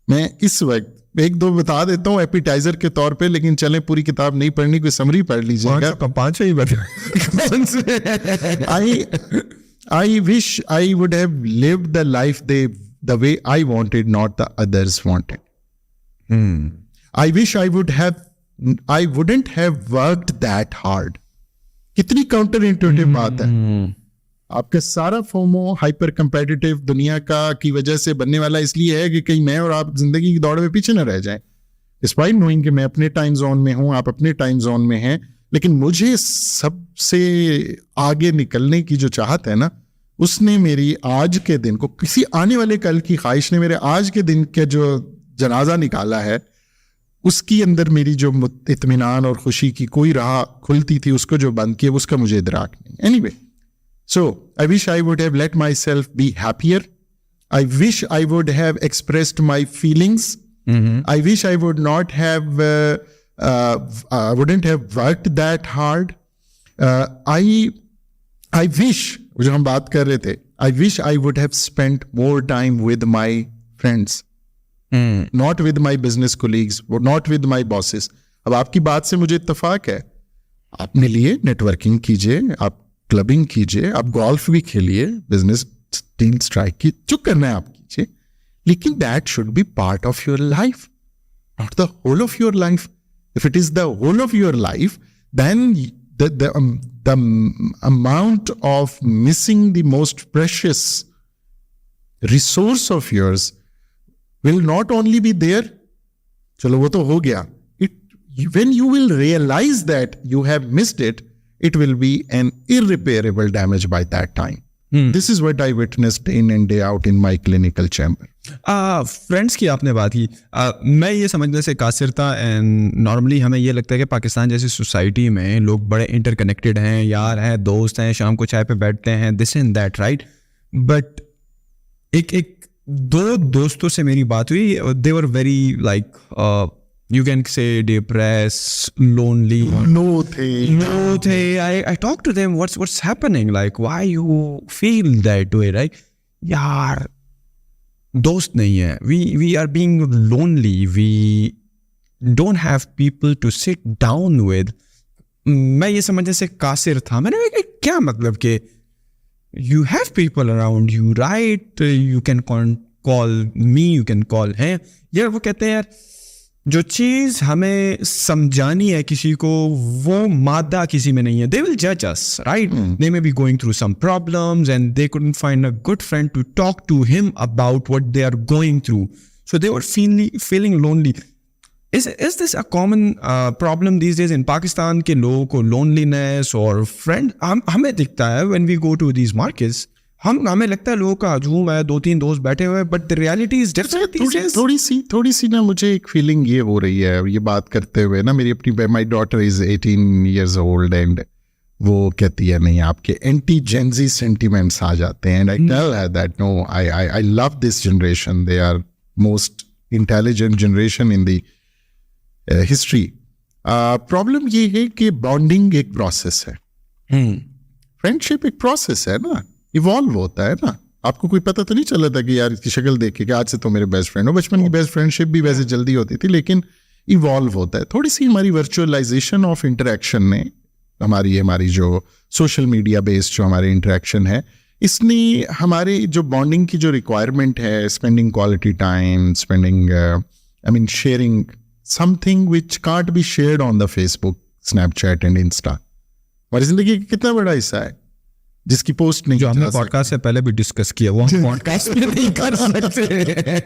मैं इस वक्त 1-2 बता देता हूँ एपिटाइजर के तौर पे, लेकिन चलें पूरी किताब नहीं पढ़नी, कोई समरी पढ़ लीजिएगा। 5 ही बता। I wish I would have lived the life the way I wanted, not the others wanted. I wish I wouldn't have worked that hard. कितनी काउंटर इंट्यूटिव बात है। आपका सारा फोमो हाइपर कंपेटिटिव दुनिया की वजह से बनने वाला इसलिए है कि कहीं मैं और आप जिंदगी की दौड़ में पीछे न रह जाएं। डिस्पाइट नोइंग कि मैं अपने टाइम जोन में हूं, आप अपने टाइम जोन में हैं, लेकिन मुझे सबसे आगे निकलने की जो चाहत है ना, उसने मेरी आज के दिन को, किसी आने वाले कल की ख्वाहिश ने मेरे आज के दिन के जो जनाजा निकाला है, उसकी अंदर मेरी जो इत्मीनान और खुशी की कोई राह खुलती थी, उसको जो बंद किया, उसका मुझे इदराक नहीं. Anyway, so I wish I would have let myself be happier. I wish I would have expressed my feelings. I wish I would not have wouldn't have worked that hard. I wish, जो हम बात कर रहे थे, I wish I would have spent more time with my friends, not with my business colleagues, not with my bosses. अब आपकी बात से मुझे इत्तेफाक है, अपने लिए नेटवर्किंग कीजिए, आप क्लबिंग कीजिए, आप गोल्फ भी खेलिए, बिजनेस डील स्ट्राइक की जो करना है आप कीजिए, लेकिन that should be part of your life, not the whole of your life. If it is the whole of your life, then the amount of missing the most precious resource of yours will not only be there, चलो वो तो हो गया, when you will realize that you have missed it, it will be an irreparable damage by that time. This is what I witnessed day in and day out in my clinical chamber. Friends की आपने बात की, मैं ये समझने से कासिर था. And normally हमें ये लगता है कि पाकिस्तान जैसी सोसाइटी में लोग बड़े इंटरकनेक्टेड हैं, यार हैं, दोस्त हैं, शाम को चाय पे बैठते हैं, this and that, right. But एक दो दोस्तों से मेरी बात हुई, they were very like you can say depressed, lonely. No थे. I talked to them. What's happening? Like, why you feel that way, right? यार, दोस्त नहीं है. We are being lonely. We don't have people to sit down with. मैं ये समझने से कासिर था. मैंने क्या मतलब कि you have people around you, right? You can call me, you can call him. यार वो कहते हैं, यार जो चीज़ हमें समझानी है किसी को, वो मादा किसी में नहीं है. They will judge us, right? They may be going through some problems and they couldn't find a good friend to talk to him about what they are going through. So they were feeling lonely. Is this a common problem these days in Pakistan के लोगों को loneliness और friend हमें दिखता है when we go to these markets. हमें लगता है लोगों का हजूम है, 2-3 दोस्त बैठे हुए हैं, but the reality is different. थोड़ी सी ना मुझे एक फीलिंग ये हो रही है ये बात करते हुए ना. मेरी अपनी my daughter is 18 years old and वो कहती है नहीं, आपके एंटी जेंजी सेंटिमेंट्स आ जाते हैं. And I tell her that no, I love this generation, they are most intelligent generation in the history. Problem ये है कि बॉन्डिंग एक प्रोसेस है, फ्रेंडशिप एक प्रोसेस है ना, इवॉल्व होता है ना. आपको कोई पता तो नहीं चला था कि यार इसकी शक्ल देख के कि आज से तो मेरे बेस्ट फ्रेंड हो. बचपन की बेस्ट फ्रेंडशिप भी वैसे जल्दी होती थी, लेकिन इवॉल्व होता है. थोड़ी सी हमारी वर्चुअलाइजेशन ऑफ इंटरेक्शन ने, हमारी जो सोशल मीडिया बेस्ड जो हमारे इंटरेक्शन है, इसने हमारे जो बॉन्डिंग की जो रिक्वायरमेंट है, spending quality time, spending sharing something which can't be shared on the Facebook, Snapchat and Insta, हमारी जिंदगी का कितना बड़ा हिस्सा है जिसकी पोस्ट नहीं, जो हमने पॉडकास्ट से पहले भी डिस्कस किया, वो हम पॉडकास्ट में नहीं कर सकते.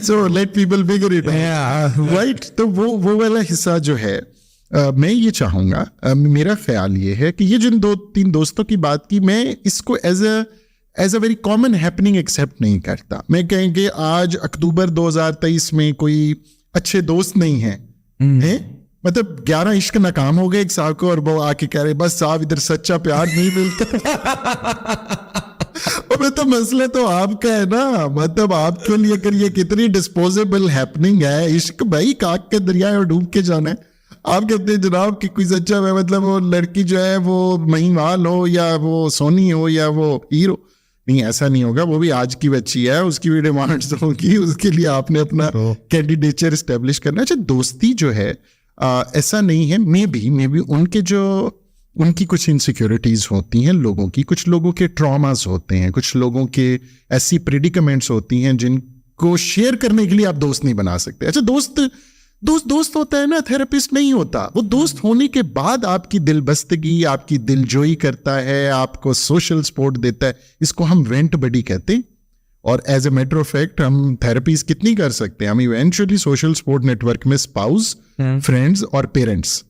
So let people figure it right. तो वो वाला हिस्सा जो है, मैं ये चाहूंगा, मेरा ख्याल ये है कि ये जिन 2-3 दोस्तों की बात की, मैं इसको as a very common happening accept नहीं करता. मैं कहेंगे आज अक्टूबर 2023 में कोई अच्छे दोस्त नहीं है. मतलब 11 इश्क नाकाम हो गए एक साहब को, और वो आके कह रहे बस साहब इधर सच्चा प्यार नहीं मिलता. और तो मसला तो आपका है ना. मतलब आपके लिए अगर ये कितनी डिस्पोजेबल हैपनिंग है, इश्क भाई काक के दरिया में डूब के जाना है. आप कहते हैं जनाब कि कोई सच्चा है, मतलब वो लड़की जो है वो महिवाल हो या वो सोनी हो या वो हीरो, नहीं ऐसा नहीं होगा. वो भी आज की बच्ची है, उसकी भी डिमांड्स होगी, उसके लिए आपने अपना कैंडिडेचर एस्टेब्लिश करना. अच्छा, दोस्ती जो है ऐसा नहीं है. मे बी उनकी कुछ इनसिक्योरिटीज होती हैं लोगों की, कुछ लोगों के ट्रॉमास होते हैं, कुछ लोगों के ऐसी प्रेडिकमेंट्स होती हैं जिनको शेयर करने के लिए आप दोस्त नहीं बना सकते. अच्छा, दोस्त होता है ना, थेरेपिस्ट नहीं होता. वो दोस्त होने के बाद आपकी दिलबस्तगी, आपकी दिलजोई करता है, आपको सोशल सपोर्ट देता है. इसको हम वेंट बडी कहते हैं. और as a matter of fact हम थेरेपीज कितनी कर सकते हैं. हम इवेंचुअली सोशल सपोर्ट नेटवर्क में स्पाउस, फ्रेंड्स और पेरेंट्स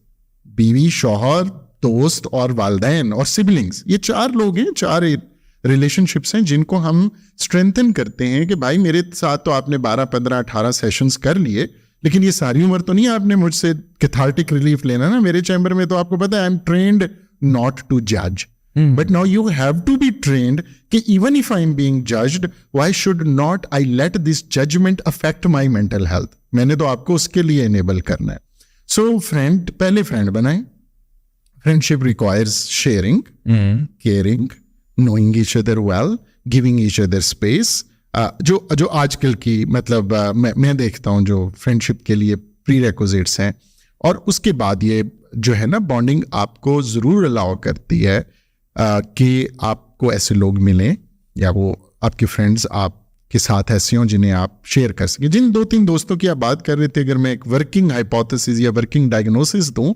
बीवी, शौहर, दोस्त और वालिदैन और सिबलिंग्स, ये 4 लोग हैं, 4 रिलेशनशिप्स हैं जिनको हम स्ट्रेंथन करते हैं कि भाई मेरे साथ तो आपने 12, 15, 18 सेशंस कर लिए, लेकिन ये सारी उम्र तो नहीं आपने मुझसे कैथार्टिक रिलीफ लेना ना। मेरे चैम्बर में तो आपको पता है I am trained not to जज, but now you have to be trained कि even if I am being judged, why should not I let this judgement affect my mental health. मैंने तो आपको उसके लिए एनेबल करना है। सो फ्रेंड, पहले फ्रेंड बनाएं। Friendship requires sharing, caring, knowing each other well, giving each other space, जो आजकल की मतलब मैं देखता हूँ जो फ्रेंडशिप के लिए प्री रेक्विजिट्स हैं। और उसके बाद ये जो है ना बॉन्डिंग आपको ज़रूर अलाउ करती है कि आपको ऐसे लोग मिलें या वो आपके फ्रेंड्स आपके साथ ऐसे हों जिन्हें आप शेयर कर सकें। जिन 2-3 दोस्तों की आप बात कर रहे थे, अगर मैं एक वर्किंग हाइपोथेसिस या वर्किंग डायग्नोसिस दूँ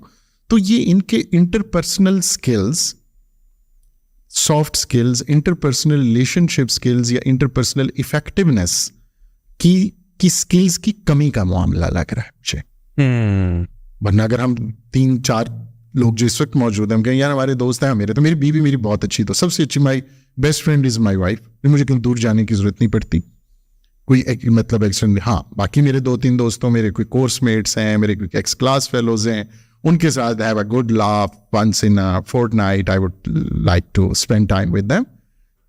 तो ये इनके interpersonal skills, soft skills, interpersonal relationship skills या इंटरपर्सनल इफेक्टिवनेस की स्किल्स की कमी का मामला लग रहा है मुझे। वरना अगर हम 3-4 लोग जो इस वक्त मौजूद हैं, हम कहें यार हमारे दोस्त हैं, मेरे तो मेरी बीवी मेरी बहुत अच्छी, तो सबसे अच्छी my best friend is my wife, मुझे कहीं दूर जाने की जरूरत नहीं पड़ती। कोई मतलब एक्शन, हाँ बाकी मेरे 2-3 दोस्तों, मेरे कोई कोर्समेट्स हैं, मेरे कोई एक्स क्लास फेलोज हैं, उनके साथ have a good laugh once in a fortnight, I would like to spend time with them.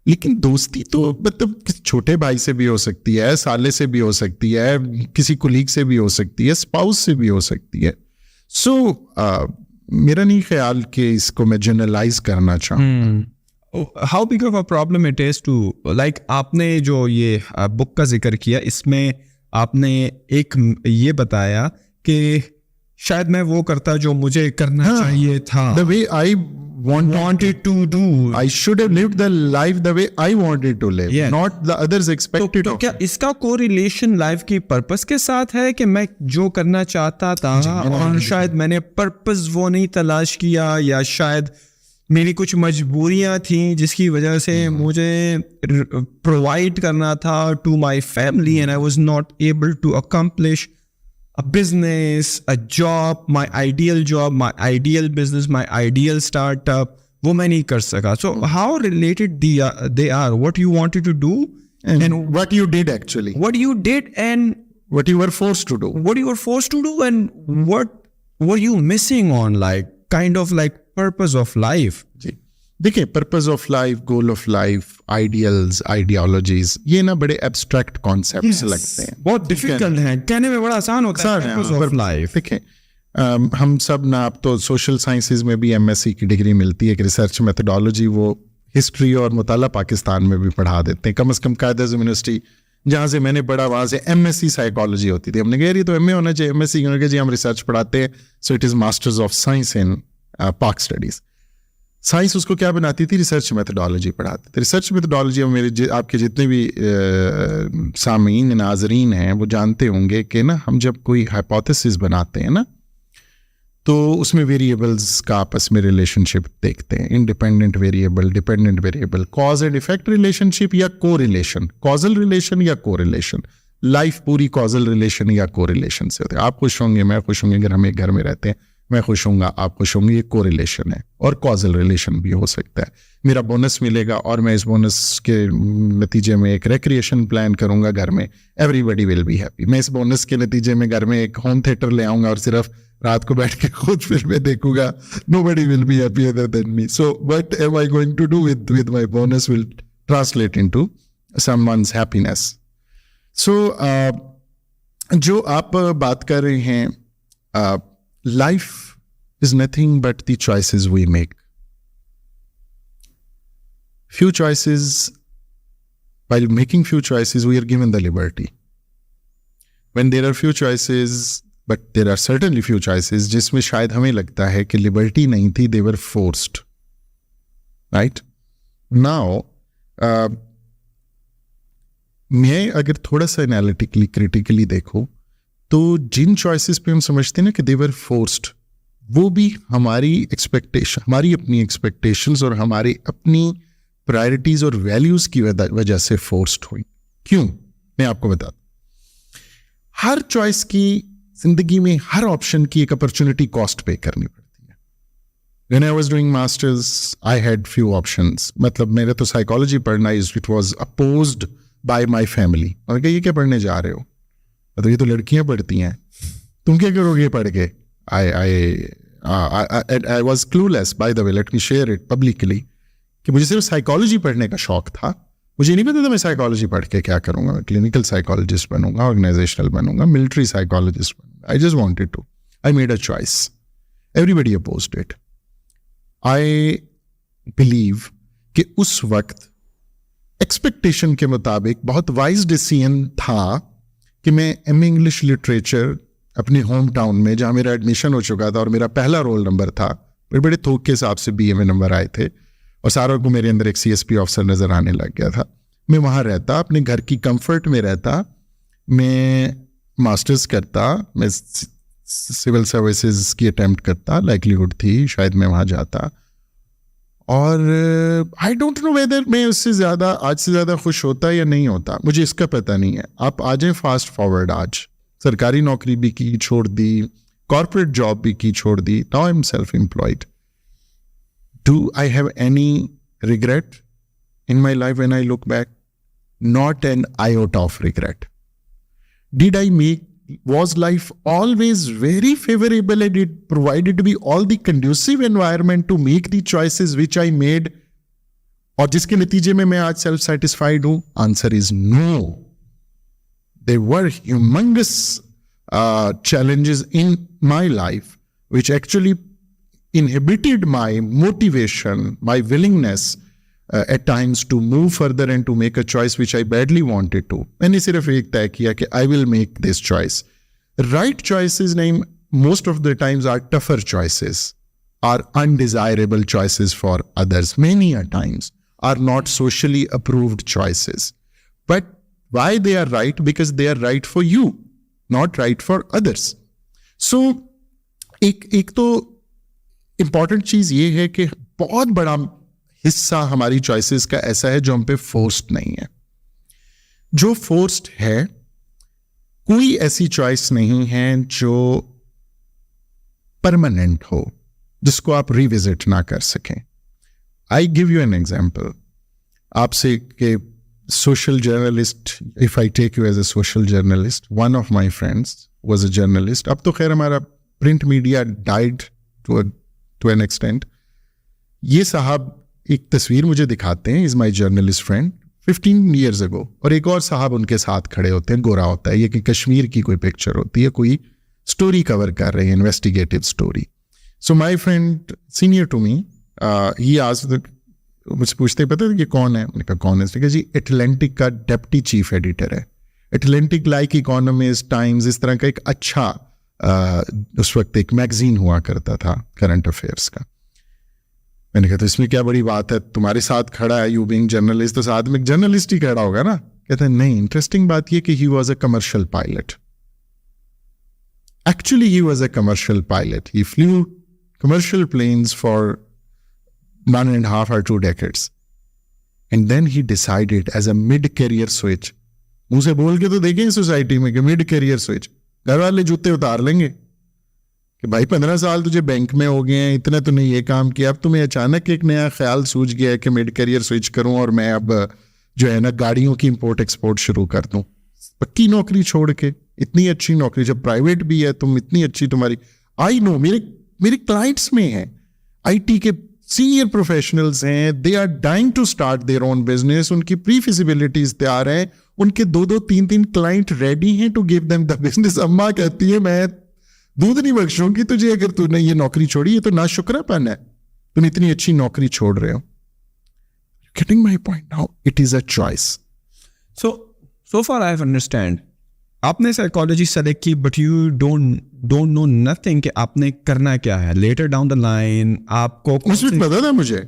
लेकिन दोस्ती तो मतलब छोटे भाई से भी हो सकती है, साले से भी हो सकती है, किसी कुलीग से भी हो सकती है, स्पाउस से भी हो सकती है। सो मेरा नहीं ख्याल कि इसको मैं जनरलाइज करना चाहूँ। How big of a problem it is to like, आपने जो ये बुक का जिक्र किया, इसमें आपने एक ये बताया कि शायद मैं वो करता जो मुझे करना चाहिए था, the way I wanted to do, I should have lived the life the way I wanted to live, Yeah. not the others expected तो of क्या me. इसका कोरिलेशन लाइफ की पर्पस के साथ है कि मैं जो करना चाहता था और शायद मैंने पर्पस वो नहीं तलाश किया, या शायद मेरी कुछ मजबूरियां थी जिसकी वजह से मुझे प्रोवाइड करना था to my family and I was not able to accomplish a business, a job, my ideal business, my ideal startup, वो मैं नहीं कर सका. So how related they are? What you wanted to do and what you did actually. What you did and what you were forced to do. What you were forced to do and what were you missing on, like kind of like purpose of life. जी देखिए, purpose of life, goal of life, ideals, ideologies, ये ना बड़े abstract concepts लगते हैं, बहुत difficult है, कहने में बड़ा आसान होता है पर्पस ऑफ लाइफ. देखिए हम सब ना, अब तो सोशल साइंसेज में भी एमएससी की डिग्री मिलती है, एक रिसर्च मेथोडोलॉजी, वो हिस्ट्री और मुताला पाकिस्तान में भी पढ़ा देते हैं. कम से कम कायद आज़म यूनिवर्सिटी जहाँ से मैंने पढ़ा वहाँ से एमएससी साइकोलॉजी होती थी. हमने कहा ये तो एमए होना चाहिए, एमएससी होना चाहिए, हम रिसर्च पढ़ाते हैं. So it is masters of science in Pak studies. Science उसको क्या बनाती थी? रिसर्च मेथोडोलॉजी पढ़ाती थी. रिसर्च मेथोडोलॉजी में मेरे आपके जितने भी सामीन नाजरीन हैं वो जानते होंगे कि ना, हम जब कोई हाइपोथेसिस बनाते हैं ना, तो उसमें वेरिएबल्स का आपस में रिलेशनशिप देखते हैं. Independent variable, dependent variable, cause and effect relationship या को रिलेशन, कॉजल रिलेशन या को रिलेशन. लाइफ पूरी कॉजल रिलेशन या को रिलेशन से होती है. आप खुश होंगे, मैं खुश होंगे, अगर हम एक घर में रहते हैं, मैं खुश होऊंगा, आप खुश होंगे, ये को रिलेशन है. और कॉजल रिलेशन भी हो सकता है. मेरा बोनस मिलेगा और मैं इस बोनस के नतीजे में एक रिक्रिएशन प्लान करूंगा घर में, एवरीबडी विल बी हैप्पी. मैं इस बोनस के नतीजे में घर में एक होम थिएटर ले आऊंगा और सिर्फ रात को बैठ के खुद फिल्में देखूंगा, nobody will be happy other than me. So what am I going to do with my bonus will translate into someone's happiness. So जो आप बात कर रहे हैं, life is nothing but the choices we make. Few choices, while making few choices, we are given the liberty. When there are few choices, but there are certainly few choices, जिसमें शायद हमें लगता है कि liberty नहीं थी, they were forced. Right? Now, मैं अगर थोड़ा सा एनालिटिकली, क्रिटिकली देखूं, तो जिन चॉइसेस पे हम समझते हैं ना कि दे वर फोर्स्ड, वो भी हमारी एक्सपेक्टेशन, हमारी अपनी एक्सपेक्टेशंस और हमारी अपनी प्रायोरिटीज और वैल्यूज की वजह से फोर्स्ड हुई. क्यों? मैं आपको बता दूं. हर चॉइस की जिंदगी में, हर ऑप्शन की एक अपॉर्चुनिटी कॉस्ट पे करनी पड़ती है. When I was doing masters, I had few options. मतलब मेरे तो psychology पढ़ना it was opposed by my family. और क्या ये क्या पढ़ने जा रहे हो? तो ये तो लड़कियां पढ़ती हैं. तुम क्या करोगे पढ़ के? I was clueless, by the way. Let me share it publicly. कि मुझे सिर्फ psychology पढ़ने का शौक था. मुझे नहीं पता था मैं psychology पढ़ के क्या करूँगा. मैं clinical psychologist बनूंगा, organizational बनूंगा, military psychologist बनूंगा. I just wanted to. I made a choice. Everybody opposed it. I believe कि उस वक्त एक्सपेक्टेशन के मुताबिक बहुत वाइज डिसीजन था कि मैं एम इंग्लिश लिटरेचर अपने होम टाउन में, जहाँ मेरा एडमिशन हो चुका था और मेरा पहला रोल नंबर था, बड़े बड़े थोक के हिसाब से बीए में नंबर आए थे और सारों को मेरे अंदर एक सीएसपी ऑफिसर नज़र आने लग गया था. मैं वहाँ रहता, अपने घर की कंफर्ट में रहता, मैं मास्टर्स करता, मैं सिविल सर्विसेज की अटेम्प्ट करता, लाइकलीहुड थी शायद मैं वहाँ जाता. और आई डोंट नो वेदर मैं उससे ज़्यादा आज से ज़्यादा खुश होता या नहीं होता, मुझे इसका पता नहीं है. आप आ जाएं फास्ट फॉरवर्ड, आज सरकारी नौकरी भी की छोड़ दी, कॉर्पोरेट जॉब भी की छोड़ दी, now I am self employed. Do I have any regret in my life when I look back? Not an iota of regret. Did I make, was life always very favorable and it provided me all the conducive environment to make the choices which I made और जिसके नतीजे में मैं आज self satisfied हूं? Answer is no. There were humongous challenges in my life which actually inhibited my motivation, my willingness at times to move further and to make a choice which I badly wanted to. मैंने सिर्फ एक तय किया कि I will make this choice. Right choices नहीं, most of the times are tougher choices, are undesirable choices for others. Many a times are not socially approved choices. But why they are right? Because they are right for you, not right for others. So एक तो important चीज ये है कि बहुत बड़ा हिस्सा हमारी चॉइसेस का ऐसा है जो हम पे फोर्स्ड नहीं है. जो फोर्स्ड है, कोई ऐसी चॉइस नहीं है जो परमानेंट हो, जिसको आप रिविजिट ना कर सकें. I give you an example. आपसे के social journalist, if I take you as a social journalist, one of my friends was a journalist. अब तो खैर हमारा print media died to an extent. ये साहब एक तस्वीर मुझे दिखाते हैं, is my journalist friend 15 years ago, और एक और साहब उनके साथ खड़े होते हैं, गोरा होता है, ये कि कश्मीर की कोई पिक्चर होती है, कोई स्टोरी कवर कर रहे हैं, investigative story. So my friend senior to me, he आज मुझसे पूछते पता है कि कौन है? मैंने कहा कौन है? ठीक है जी, एटलांटिक का डेप्टी चीफ एडिटर है. एटलांटिक लाइक इकोनॉमिस्ट, टाइम्स, इस तरह का एक अच्छा उस वक्त एक मैगजीन हुआ करता था करंट अफेयर्स का. मैंने कहा तो इसमें क्या बड़ी बात है, तुम्हारे साथ खड़ा है, यू बीइंग जर्नलिस्ट, तो साथ में एक जर्नलिस्ट ही खड़ा होगा ना. कहते हैं नहीं, इंटरेस्टिंग बात ये कि he was a commercial pilot. Actually he was a commercial pilot. He flew commercial planes for 1.5 or 2 decades. And then he decided as a mid-career switch. मुंह से बोल के तो देखें सोसाइटी में कि mid-career switch. घर वाले जूते उतार लेंगे कि भाई 15 साल तुझे बैंक में हो गए हैं, इतना तूने ये काम किया, अब तुम्हें अचानक एक नया ख्याल सूझ गया है कि mid-career switch करूं और मैं अब जो है ना गाड़ियों की इंपोर्ट एक्सपोर्ट शुरू कर दूं. पक्की नौकरी छोड़ के, इतनी अच्छी नौकरी, जब प्राइवेट भी है, तुम इतनी अच्छी, तुम्हारी आई नो मेरे क्लाइंट्स में है, IT के सीनियर प्रोफेशनल्स हैं, they are dying to start their own business, उनकी प्री फिजिबिलिटीज तैयार है, उनके 2-2, 3-3 क्लाइंट रेडी हैं to give them the business. अम्मा कहती है मैं दूध नहीं बख्शूंगी तुझे अगर तूने ये नौकरी छोड़ी, ये तो नाशुक्रापन है, तुम इतनी अच्छी नौकरी छोड़ रहे हो. Getting my point now? It is a choice. So far I understand. आपने साइकोलॉजी सेलेक्ट की, but you don't know nothing कि आपने करना क्या है लेटर डाउन द लाइन. आपको उसमें पता था मुझे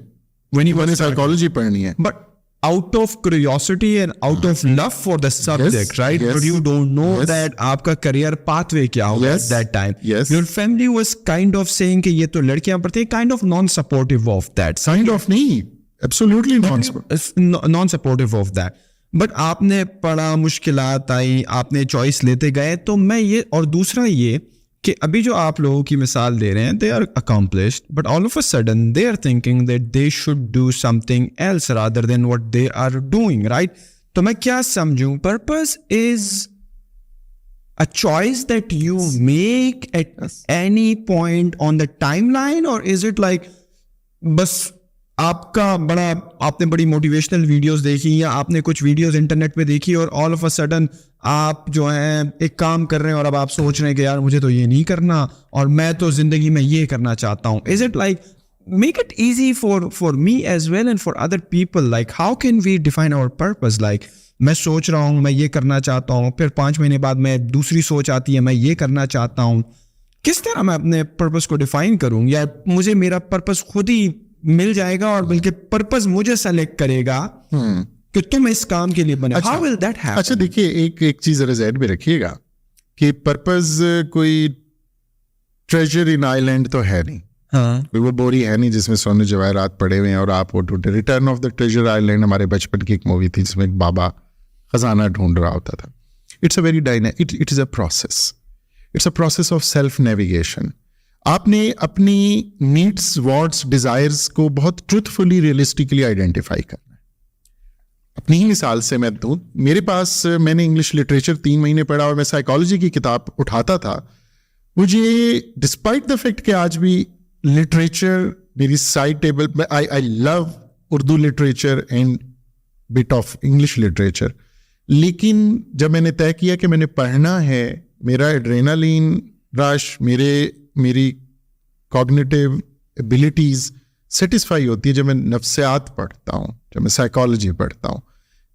मैंने साइकोलॉजी पढ़नी है, but out of curiosity and out of love for the subject, right? Yes, but you don't know that आपका career pathway क्या होगा at that time. Your family was kind of saying कि ये तो लड़कियां पढ़ती हैं, kind of non-supportive of that. Kind of नहीं, absolutely non-supportive of that. But आपने पढ़ा, मुश्किलात आई, आपने चॉइस लेते गए. तो मैं ये, और दूसरा ये कि अभी जो आप लोगों की मिसाल दे रहे हैं, they are accomplished but all of a sudden they are thinking that they should do something else rather than what they are doing, right? तो मैं क्या समझूं, purpose is a choice that you make at any point on the timeline, or is it like बस आपने बड़ी motivational videos देखी या आपने कुछ वीडियोस इंटरनेट पे देखी और ऑल ऑफ अ सडन आप जो है एक काम कर रहे हैं और अब आप सोच रहे हैं कि यार मुझे तो ये नहीं करना और मैं तो जिंदगी में ये करना चाहता हूँ? Is it like make it easy for me as well and for other people, like how can we define our purpose? Like मैं सोच रहा हूँ मैं ये करना चाहता हूँ, फिर 5 महीने बाद मैं दूसरी सोच आती है मैं ये करना चाहता हूँ, किस तरह मैं अपने पर्पस को डिफाइन करूँ? या मुझे मेरा पर्पस खुद ही मिल जाएगा और बल्कि पर्पस मुझे सेलेक्ट करेगा कि तुम इस काम के लिए बने? How will that happen? अच्छा देखिए, एक चीज जरा ज़हन में रखिएगा कि पर्पस कोई ट्रेजर इन आइलैंड तो है नहीं। हाँ, वो बोरी है नहीं जिसमें सोने जवाहरात पड़े हुए हैं और आप वो ढूंढते। Return of the treasure island हमारे बचपन की एक मूवी थी जिसमें एक बाबा खजाना ढूंढ रहा होता था। It's a very it is a process, it's a process of self navigation. आपने अपनी नीड्स, वांट्स, डिजायर्स को बहुत ट्रूथफुली, रियलिस्टिकली आइडेंटिफाई करना है। अपनी ही मिसाल से मैं दूं, मेरे पास मैंने इंग्लिश लिटरेचर 3 महीने पढ़ा और मैं साइकोलॉजी की किताब उठाता था। मुझे डिस्पाइट द फैक्ट कि आज भी लिटरेचर मेरी side table, I love Urdu literature and bit of English literature, लेकिन जब मैंने तय किया कि मैंने पढ़ना है, मेरा एड्रेनालिन रश, मेरी कॉग्निटिव एबिलिटीज सेटिस्फाई होती है जब मैं नफ्सियात पढ़ता हूँ, जब मैं साइकोलॉजी पढ़ता हूँ।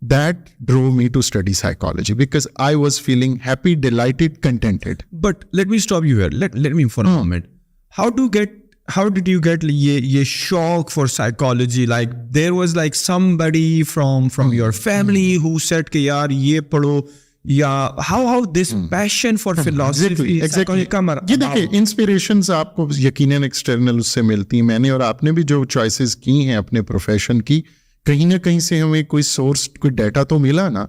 That drove me to study psychology because I was feeling happy, delighted, contented. but let me stop you here. Let me for a moment. How did you get ये shock for psychology? Like there was like somebody from your family who said कि यार ये पढ़ो, या how this passion for philosophy Exactly. psychology ये देखिए, inspirations आपको यकीनन एक्सटर्नल उससे मिलती हैं। मैंने और आपने भी जो चॉइसेस की हैं अपने प्रोफेशन की, कहीं ना कहीं से हमें कोई सोर्स, कोई डाटा तो मिला ना।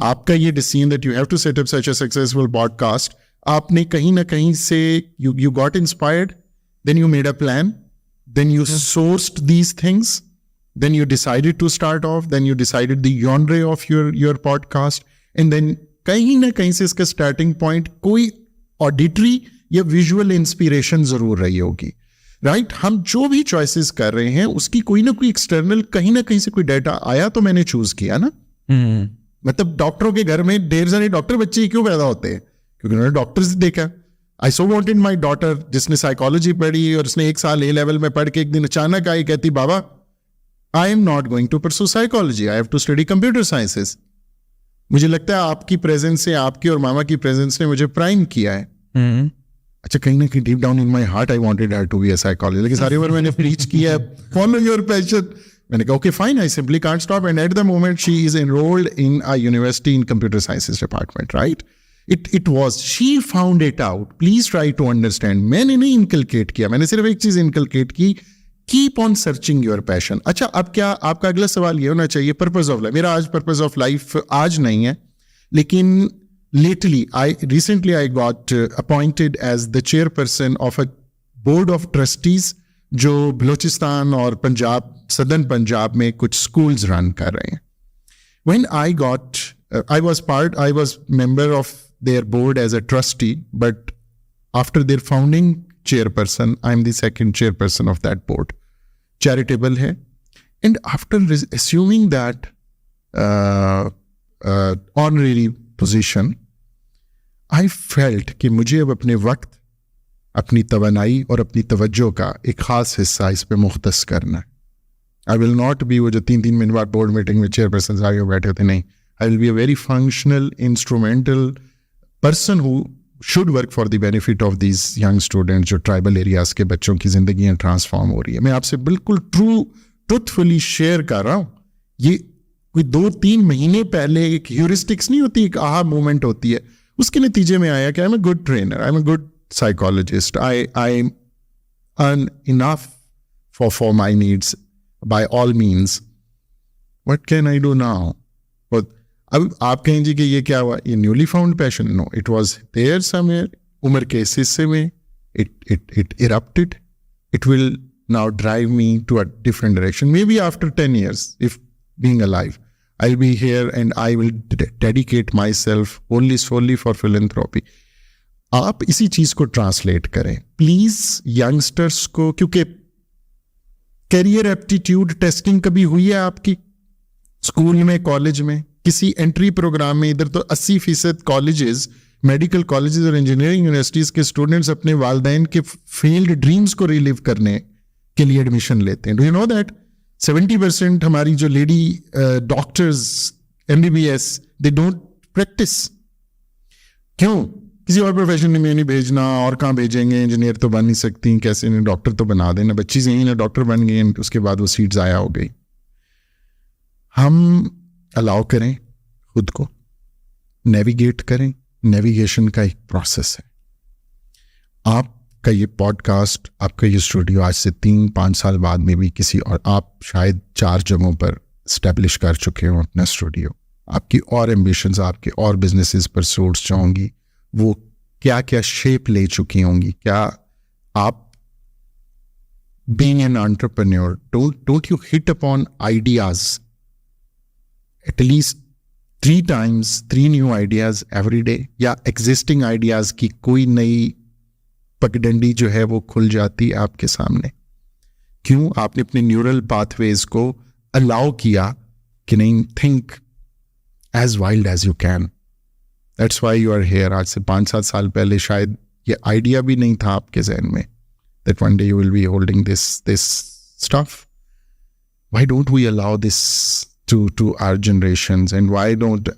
आपका ये decision that you have to set up such a successful podcast, आपने कहीं ना कहीं से you got inspired, then you made a plan, then you sourced these things, then you decided to start off, then you decided the genre of your podcast, and then कहीं ना कहीं से इसका स्टार्टिंग पॉइंट कोई auditory या visual inspiration जरूर रही होगी, राइट? हम जो भी चॉइसेस कर रहे हैं उसकी कोई ना कोई एक्सटर्नल कहीं ना कहीं से कोई डाटा आया तो मैंने चूज किया ना। मतलब डॉक्टरों के घर में ढेर सारे डॉक्टर बच्चे क्यों पैदा होते हैं? क्योंकि उन्होंने डॉक्टर्स देखा। आई सो वॉन्टेड माई डॉटर, जिसने साइकोलॉजी पढ़ी और उसने 1 साल A लेवल में पढ़ के एक दिन अचानक आई, कहती बाबा I am not going to pursue psychology, I have to study computer sciences. मुझे लगता है आपकी प्रेजेंस से, आपकी और मामा की प्रेजेंस ने मुझे प्राइम किया है। अच्छा, कहीं ना कहीं deep down in my heart I wanted her to be a psychologist, लेकिन सारी उम्र मैंने प्रीच किया फॉलो योर पैशन। मैंने कहा okay fine, I simply can't stop, and at the moment she is enrolled in a university in computer sciences department, right? It was, she found it out. Please try to understand, मैंने नहीं inculcate किया, मैंने सिर्फ एक चीज inculcate की, keep on searching your passion. अच्छा, अब क्या आपका अगला सवाल ये होना चाहिए, पर्पस ऑफ लाइफ। मेरा आज पर्पस ऑफ लाइफ आज नहीं है, लेकिन lately recently I got appointed as the chairperson of a board of trustees जो बलूचिस्तान और पंजाब, सदर्न पंजाब में कुछ schools run कर रहे हैं। When I was member of their board as a trustee, but after their founding chairperson, I'm the second chairperson of that board. Charitable है, and after assuming that honorary position, I felt कि मुझे अब अपने वक्त, अपनी तवानाई और अपनी तवज्जो का एक ख़ास हिस्सा इस पे मुख्तस करना है। आई विल नॉट बी वो जो 3 मिनट बाद बोर्ड मीटिंग में चेयरपर्सन आगे बैठे होते, नहीं। I will be a very functional, instrumental person who should work for the benefit of these young students जो ट्राइबल एरियाज के बच्चों की जिंदगियाँ ट्रांसफॉर्म हो रही है। मैं आपसे बिल्कुल ट्रूथफुली शेयर कर रहा हूँ। ये कोई 2-3 महीने पहले एक ह्यूरिस्टिक्स नहीं होती, एक आहा मोमेंट होती है, उसके नतीजे में आया कि I am a good trainer, I am a good psychologist, I earn enough for my needs by all means, what can I do now? अब आप कहें जी कि ये क्या हुआ, ये newly found passion? No, it was there somewhere, उम्र के इस हिस्से में it erupted. It will now drive me to a different direction. Maybe after 10 years, if being alive, I'll be here and I will dedicate myself solely for philanthropy. आप इसी चीज को translate करें प्लीज यंगस्टर्स को, क्योंकि career aptitude testing कभी हुई है आपकी स्कूल में, कॉलेज में, किसी एंट्री प्रोग्राम में? इधर तो 80% कॉलेजेस, मेडिकल कॉलेजेस और इंजीनियरिंग यूनिवर्सिटीज के स्टूडेंट्स अपने वालिदैन के फेल्ड ड्रीम्स को रिलीव करने के लिए एडमिशन लेते हैं. डू यू नो दैट 70% हमारी जो lady doctors MBBS they don't practice. क्यों? किसी और प्रोफेशन में नहीं भेजना, और कहाँ भेजेंगे? इंजीनियर तो बन नहीं सकती, कैसे नहीं, डॉक्टर तो बना देना, बच्ची से ही ना डॉक्टर बन गई, उसके बाद वो सीट ज़ाया हो गई. हम अलाउ करें खुद को, नेविगेट करें. नेविगेशन का एक प्रोसेस है. आपका ये पॉडकास्ट, आपका ये स्टूडियो आज से 3-5 साल बाद में भी किसी और, आप शायद 4 जगहों पर स्टैब्लिश कर चुके हो अपना स्टूडियो. आपकी और एम्बिशंस, आपके और बिजनेसेस पर सोर्स जो होंगी वो क्या क्या शेप ले चुकी होंगी. क्या आप being an entrepreneur, don't you hit upon ideas at least 3 times, 3 new ideas every day, या एग्जिस्टिंग आइडियाज की कोई नई पगडंडी जो है वो खुल जाती है आपके सामने. क्यों? आपने अपने न्यूरल पाथवेज को अलाउ किया कि नहीं, think as wild as you can. That's why you are here. आज से 5-7 साल पहले शायद ये आइडिया भी नहीं था आपके जहन में that one day you will be holding this stuff. Why don't we allow this to our generations, and why don't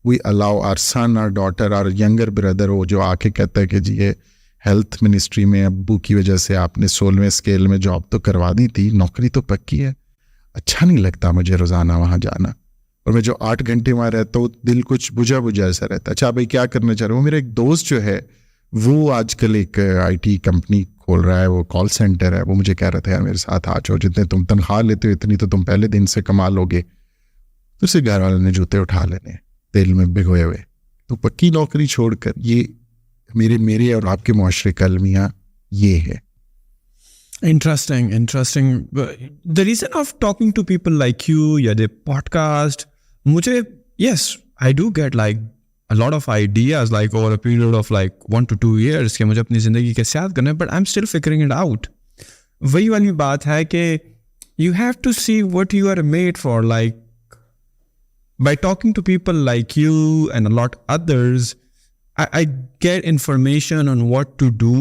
we allow our son, our daughter, our younger brother हो जो आके कहता है कि जी ये हेल्थ मिनिस्ट्री में अब्बू की वजह से आपने 16वें स्केल में जॉब तो करवा दी थी, नौकरी तो पक्की है, अच्छा नहीं लगता मुझे रोज़ाना वहाँ जाना, और मैं जो 8 घंटे वहाँ रहता हूँ दिल कुछ बुझा बुझा ऐसा रहता है. अच्छा भाई क्या करना चाह रहे हो? मेरा एक दोस्त जो है वो आजकल एक IT कंपनी खोल रहा है, वो कॉल सेंटर है, वो मुझे कह रहा था यार मेरे साथ आ जाओ, जितने तुम तनख्वाह लेते हो इतनी तो तुम पहले दिन से कमा लोगे. तो उससे घर वाले ने जूते उठा लेने तेल में भिगोए हुए. तो पक्की नौकरी छोड़कर, ये मेरे और आपके मुआशरे का अलमिया ये है. Interesting. The reason of talking to people like you, या the podcast, मुझे, yes, I do get like a lot of ideas like over a period of like 1 to 2 years कि मुझे अपनी ज़िंदगी कैसे याद करना है, but I'm still figuring it out. वही वाली बात है कि you have to see what you are made for. Like by talking to people like you and a lot others, I get information on what to do,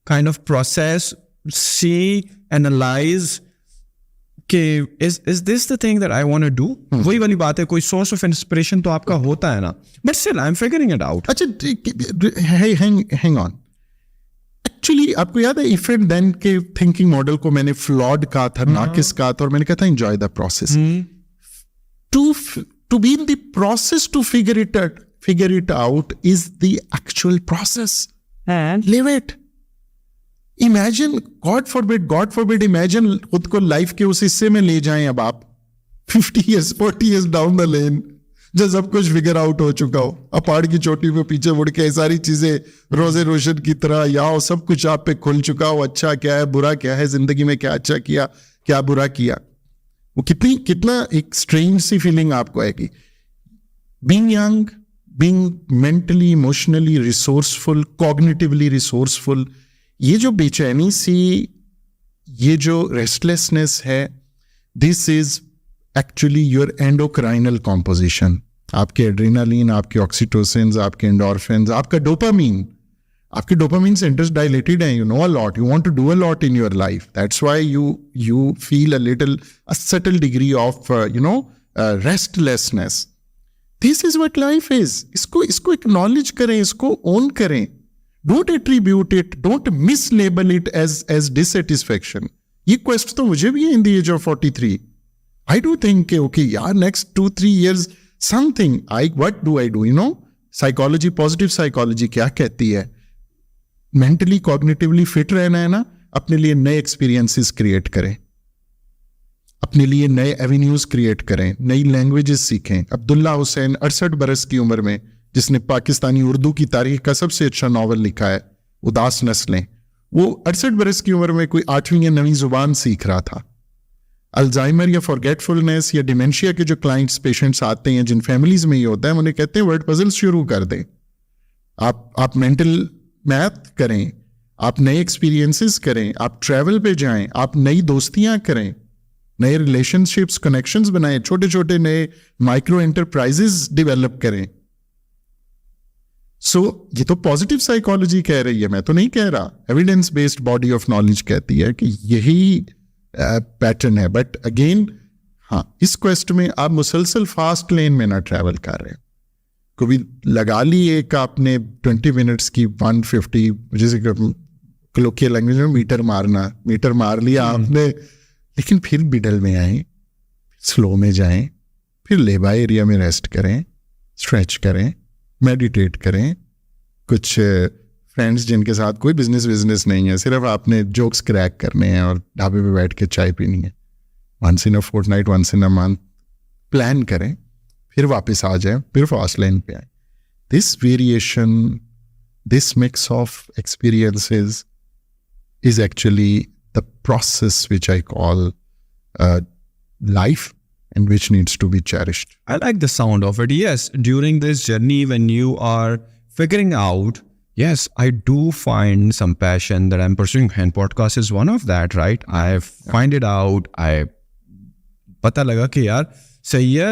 kind of process, see, analyze कि is this the thing that I want to do? वही वाली बात है, कोई source of inspiration तो आपका होता है ना, but still I'm figuring it out. अच्छा, hang on. Actually आपको याद है if and then के थिंकिंग मॉडल को मैंने फ्लॉड कहा था, नाकिस कहा था, और मैंने कहा था enjoy the process. To be in the process to figure it out is the actual process. And live it. Imagine, God forbid, imagine खुद को लाइफ के उस हिस्से में ले जाएं अब आप 50 years, 40 years down the lane, जब सब कुछ फिगर आउट हो चुका हो, अब पहाड़ की चोटी पे पीछे मुड़ के सारी चीजें रोजे रोशन की तरह या हो, सब कुछ आप पे खुल चुका हो, अच्छा क्या है, बुरा क्या है, जिंदगी में क्या अच्छा किया, क्या बुरा किया. वो कितना एक स्ट्रेंज सी फीलिंग आपको आएगी. Being young, being mentally, emotionally resourceful, cognitively resourceful, ये जो बेचैनी सी, ये जो रेस्टलेसनेस है, this is actually your endocrinal composition. आपके एड्रेनालिन, आपके ऑक्सीटोसिन, आपके एंडोर्फिन, आपका डोपामीन, आपके डोपामीन सेंटर्स डायलेटेड हैं. You know a lot, you want to do a lot in your life. That's why you feel a subtle degree of restlessness. This is what life is. इसको acknowledge करें, इसको own करें. Don't attribute it, don't mislabel it as dissatisfaction. ये question तो मुझे भी है in the age of 43. I do think, okay, yeah, next 2-3 years, something, what do I do? You know, psychology, positive psychology क्या कहती है? Mentally, cognitively fit रहना है ना, अपने लिए नए experiences create करें, अपने लिए नए avenues create करें, नई languages सीखें. अब्दुल्ला हुसैन 68 बरस की उम्र में जिसने पाकिस्तानी उर्दू की तारीख का सबसे अच्छा नावल लिखा है उदास नस्लें, वो 68 बरस की उम्र में कोई 8वीं या 9वीं जुबान सीख रहा था। अल्जाइमर या फॉरगेटफुलनेस या डिमेंशिया के जो क्लाइंट्स पेशेंट्स आते हैं, जिन फैमिलीज में ये होता है, उन्हें कहते हैं वर्ड पजल्स शुरू कर दें। आप मेंटल मैथ करें, आप नए एक्सपीरियंसेस करें, आप ट्रैवल पे जाएं, आप नई दोस्तियां करें, नए रिलेशनशिप्स कनेक्शंस बनाएं, छोटे छोटे नए माइक्रो एंटरप्राइजेस डेवलप करें। ये तो पॉजिटिव साइकोलॉजी कह रही है, मैं तो नहीं कह रहा। Evidence based body of knowledge कहती है कि यही पैटर्न है। बट अगेन, हाँ, इस क्वेस्ट में आप मुसलसल फास्ट लेन में ना ट्रैवल कर रहे हो। कभी लगा ली एक आपने 20 मिनट्स की 150, जैसे कलोकियल लैंग्वेज में मीटर मार लिया आपने, लेकिन फिर मिडल में आए, स्लो में जाएं, फिर लेबा एरिया में रेस्ट करें, स्ट्रेच करें, मेडिटेट करें। कुछ फ्रेंड्स जिनके साथ कोई बिजनेस नहीं है, सिर्फ आपने जोक्स क्रैक करने हैं और ढाबे पे बैठ के चाय पीनी है, once in a fortnight, once in a month plan करें, फिर वापस आ जाए, फिर फास्ट लाइन पे आए। This variation, this mix of experiences is actually the process which I call life and which needs to be cherished. I like the sound of it. Yes, during this journey when you are figuring out, yes, I do find some passion that I'm pursuing, and podcast is one of that, right? I find it out. पता लगा कि यार सही है,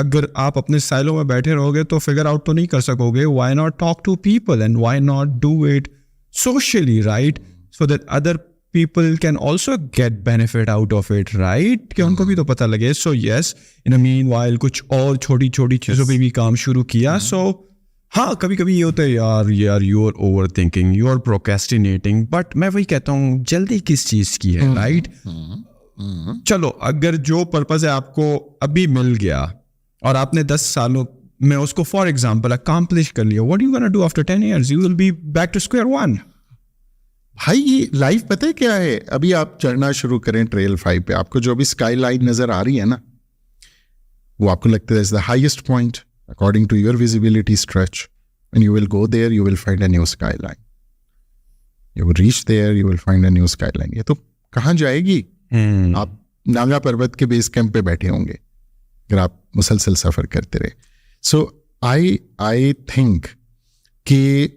अगर आप अपने silo में बैठे रहोगे तो फिगर आउट तो नहीं कर सकोगे. Why not talk to people and why not do it socially, right? So that other people can also get benefit out of it, right? कि उनको भी तो पता लगे. So yes, in the meanwhile कुछ और छोटी छोटी चीज़ों पे भी काम शुरू किया. So हाँ, कभी कभी ये होता है यार you are overthinking, you are procrastinating, but मैं वही कहता हूँ, जल्दी किस चीज़ की है, right? चलो, अगर जो पर्पस है आपको अभी मिल गया और आपने 10 सालों में उसको फॉर एग्जाम्पल अकम्प्लिश कर लिया, what are you gonna do after 10 years? You will be back to square one. भाई, ये लाइफ पता है क्या है? अभी आप चढ़ना शुरू करें ट्रेल 5 पे, आपको जो अभी स्काई लाइन नजर आ रही है ना, वो आपको लगता है the highest point according to your visibility stretch. When you will go there, you will find a new skyline. You will reach there, you will find a new skyline. ये तो कहाँ जाएगी? आप नागा पर्वत के base camp पे बैठे होंगे अगर आप मुसलसल सफर करते रहे. सो आई थिंक कि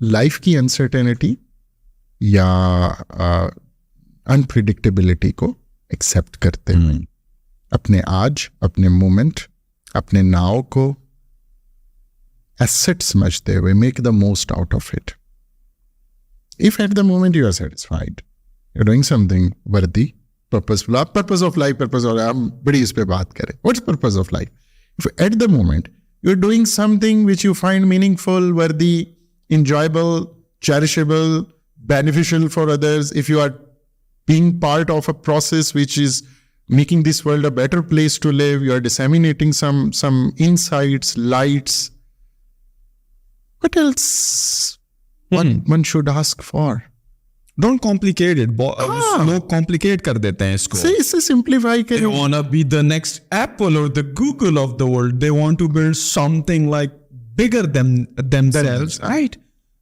लाइफ की अनसर्टेनिटी या अनप्रिडिक्टेबिलिटी को एक्सेप्ट करते हुए अपने आज, अपने मोमेंट, अपने नाव को एसेट समझते हुए make the most out of it. If at the moment you are satisfied, you are doing something worthy, purposeful. आप पर्पस ऑफ लाइफ, हम बड़ी इस पे बात करें, what's purpose of life? If at the moment you are doing something which you find meaningful, worthy, enjoyable, cherishable, beneficial for others, if you are being part of a process which is making this world a better place to live, you are disseminating some insights, lights, what else one should ask for? Don't complicate it. लोग complicate कर देते हैं इसको. इसे simplify करें. They want to be the next Apple or the Google of the world. They want to build something like bigger than themselves, right?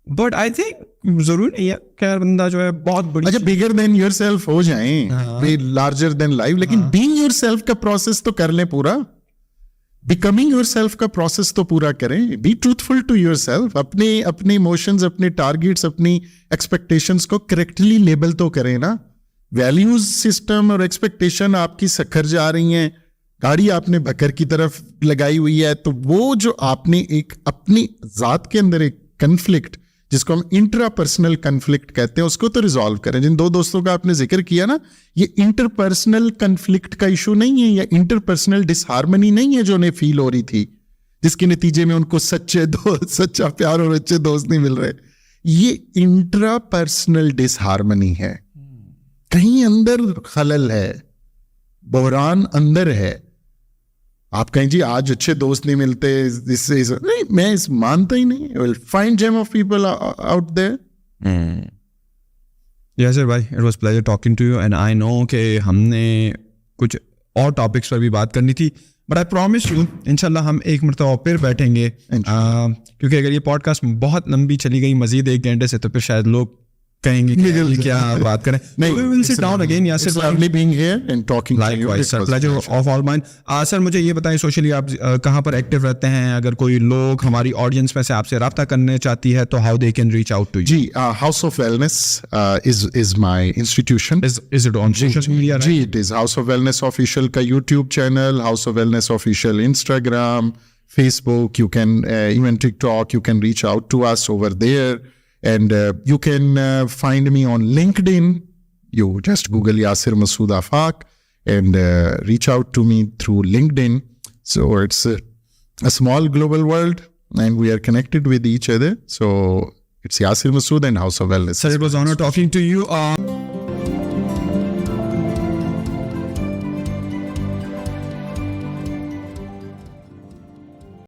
But I think जरूर नहीं है क्या बंदा जो है बहुत बड़ी, अच्छा, bigger than yourself हो जाएं, be larger than life, लेकिन being yourself का process तो कर ले पूरा. becoming yourself का process तो पूरा करें. be truthful to yourself. अपने emotions, अपने targets, अपनी expectations को correctly label तो करें ना. values system और expectation आपकी सखर जा रही हैं, गाड़ी आपने भक्कर की तरफ लगाई हुई है, तो वो जो आपने एक अपनी जात के अंदर एक कन्फ्लिक्ट, जिसको हम इंट्रापर्सनल कन्फ्लिक्ट कहते हैं, उसको तो रिजॉल्व करें. जिन 2 दोस्तों का आपने जिक्र किया ना, ये इंटरपर्सनल कन्फ्लिक्ट का इशू नहीं है, या इंटरपर्सनल डिसहार्मनी नहीं है जो उन्हें फील हो रही थी, जिसके नतीजे में उनको सच्चा प्यार और अच्छे दोस्त नहीं मिल रहे. ये इंट्रापर्सनल डिसहार्मनी है. कहीं अंदर खलल है, बहरान अंदर है. आप कहें जी आज अच्छे दोस्त नहीं मिलते, इससे नहीं, मैं इस मानता ही नहीं. Will find gem of people out there. Yasir भाई, it was pleasure talking to you, and I know कि हमने कुछ और टॉपिक्स पर भी बात करनी थी, बट आई प्रॉमिस यू इंशाल्लाह हम एक मरतबा फिर बैठेंगे, क्योंकि अगर ये पॉडकास्ट बहुत लंबी चली गई मजीद 1 घंटे से तो फिर शायद लोग कहेंगे कि ये क्या बात करें. We will sit down again. Yasir, It's lovely being here and talking to you. Likewise, sir. Pleasure of all mine. Sir मुझे ये बताएं, सोशली आप कहाँ पर एक्टिव रहते हैं? अगर कोई लोग हमारी ऑडियंस में से आपसे रब्ता करने चाहती है तो how they can reach out to you? जी, House of Wellness is my institution. Is it on social media? जी, it is House of Wellness official का YouTube channel, House of Wellness official Instagram, Facebook. You can even TikTok. You can reach out to us over there. And you can find me on LinkedIn. You just Google Yasir Masood Afaq and reach out to me through LinkedIn. So it's a small global world and we are connected with each other. So it's Yasir Masood and House of Wellness. Sir, it was an honor talking to you.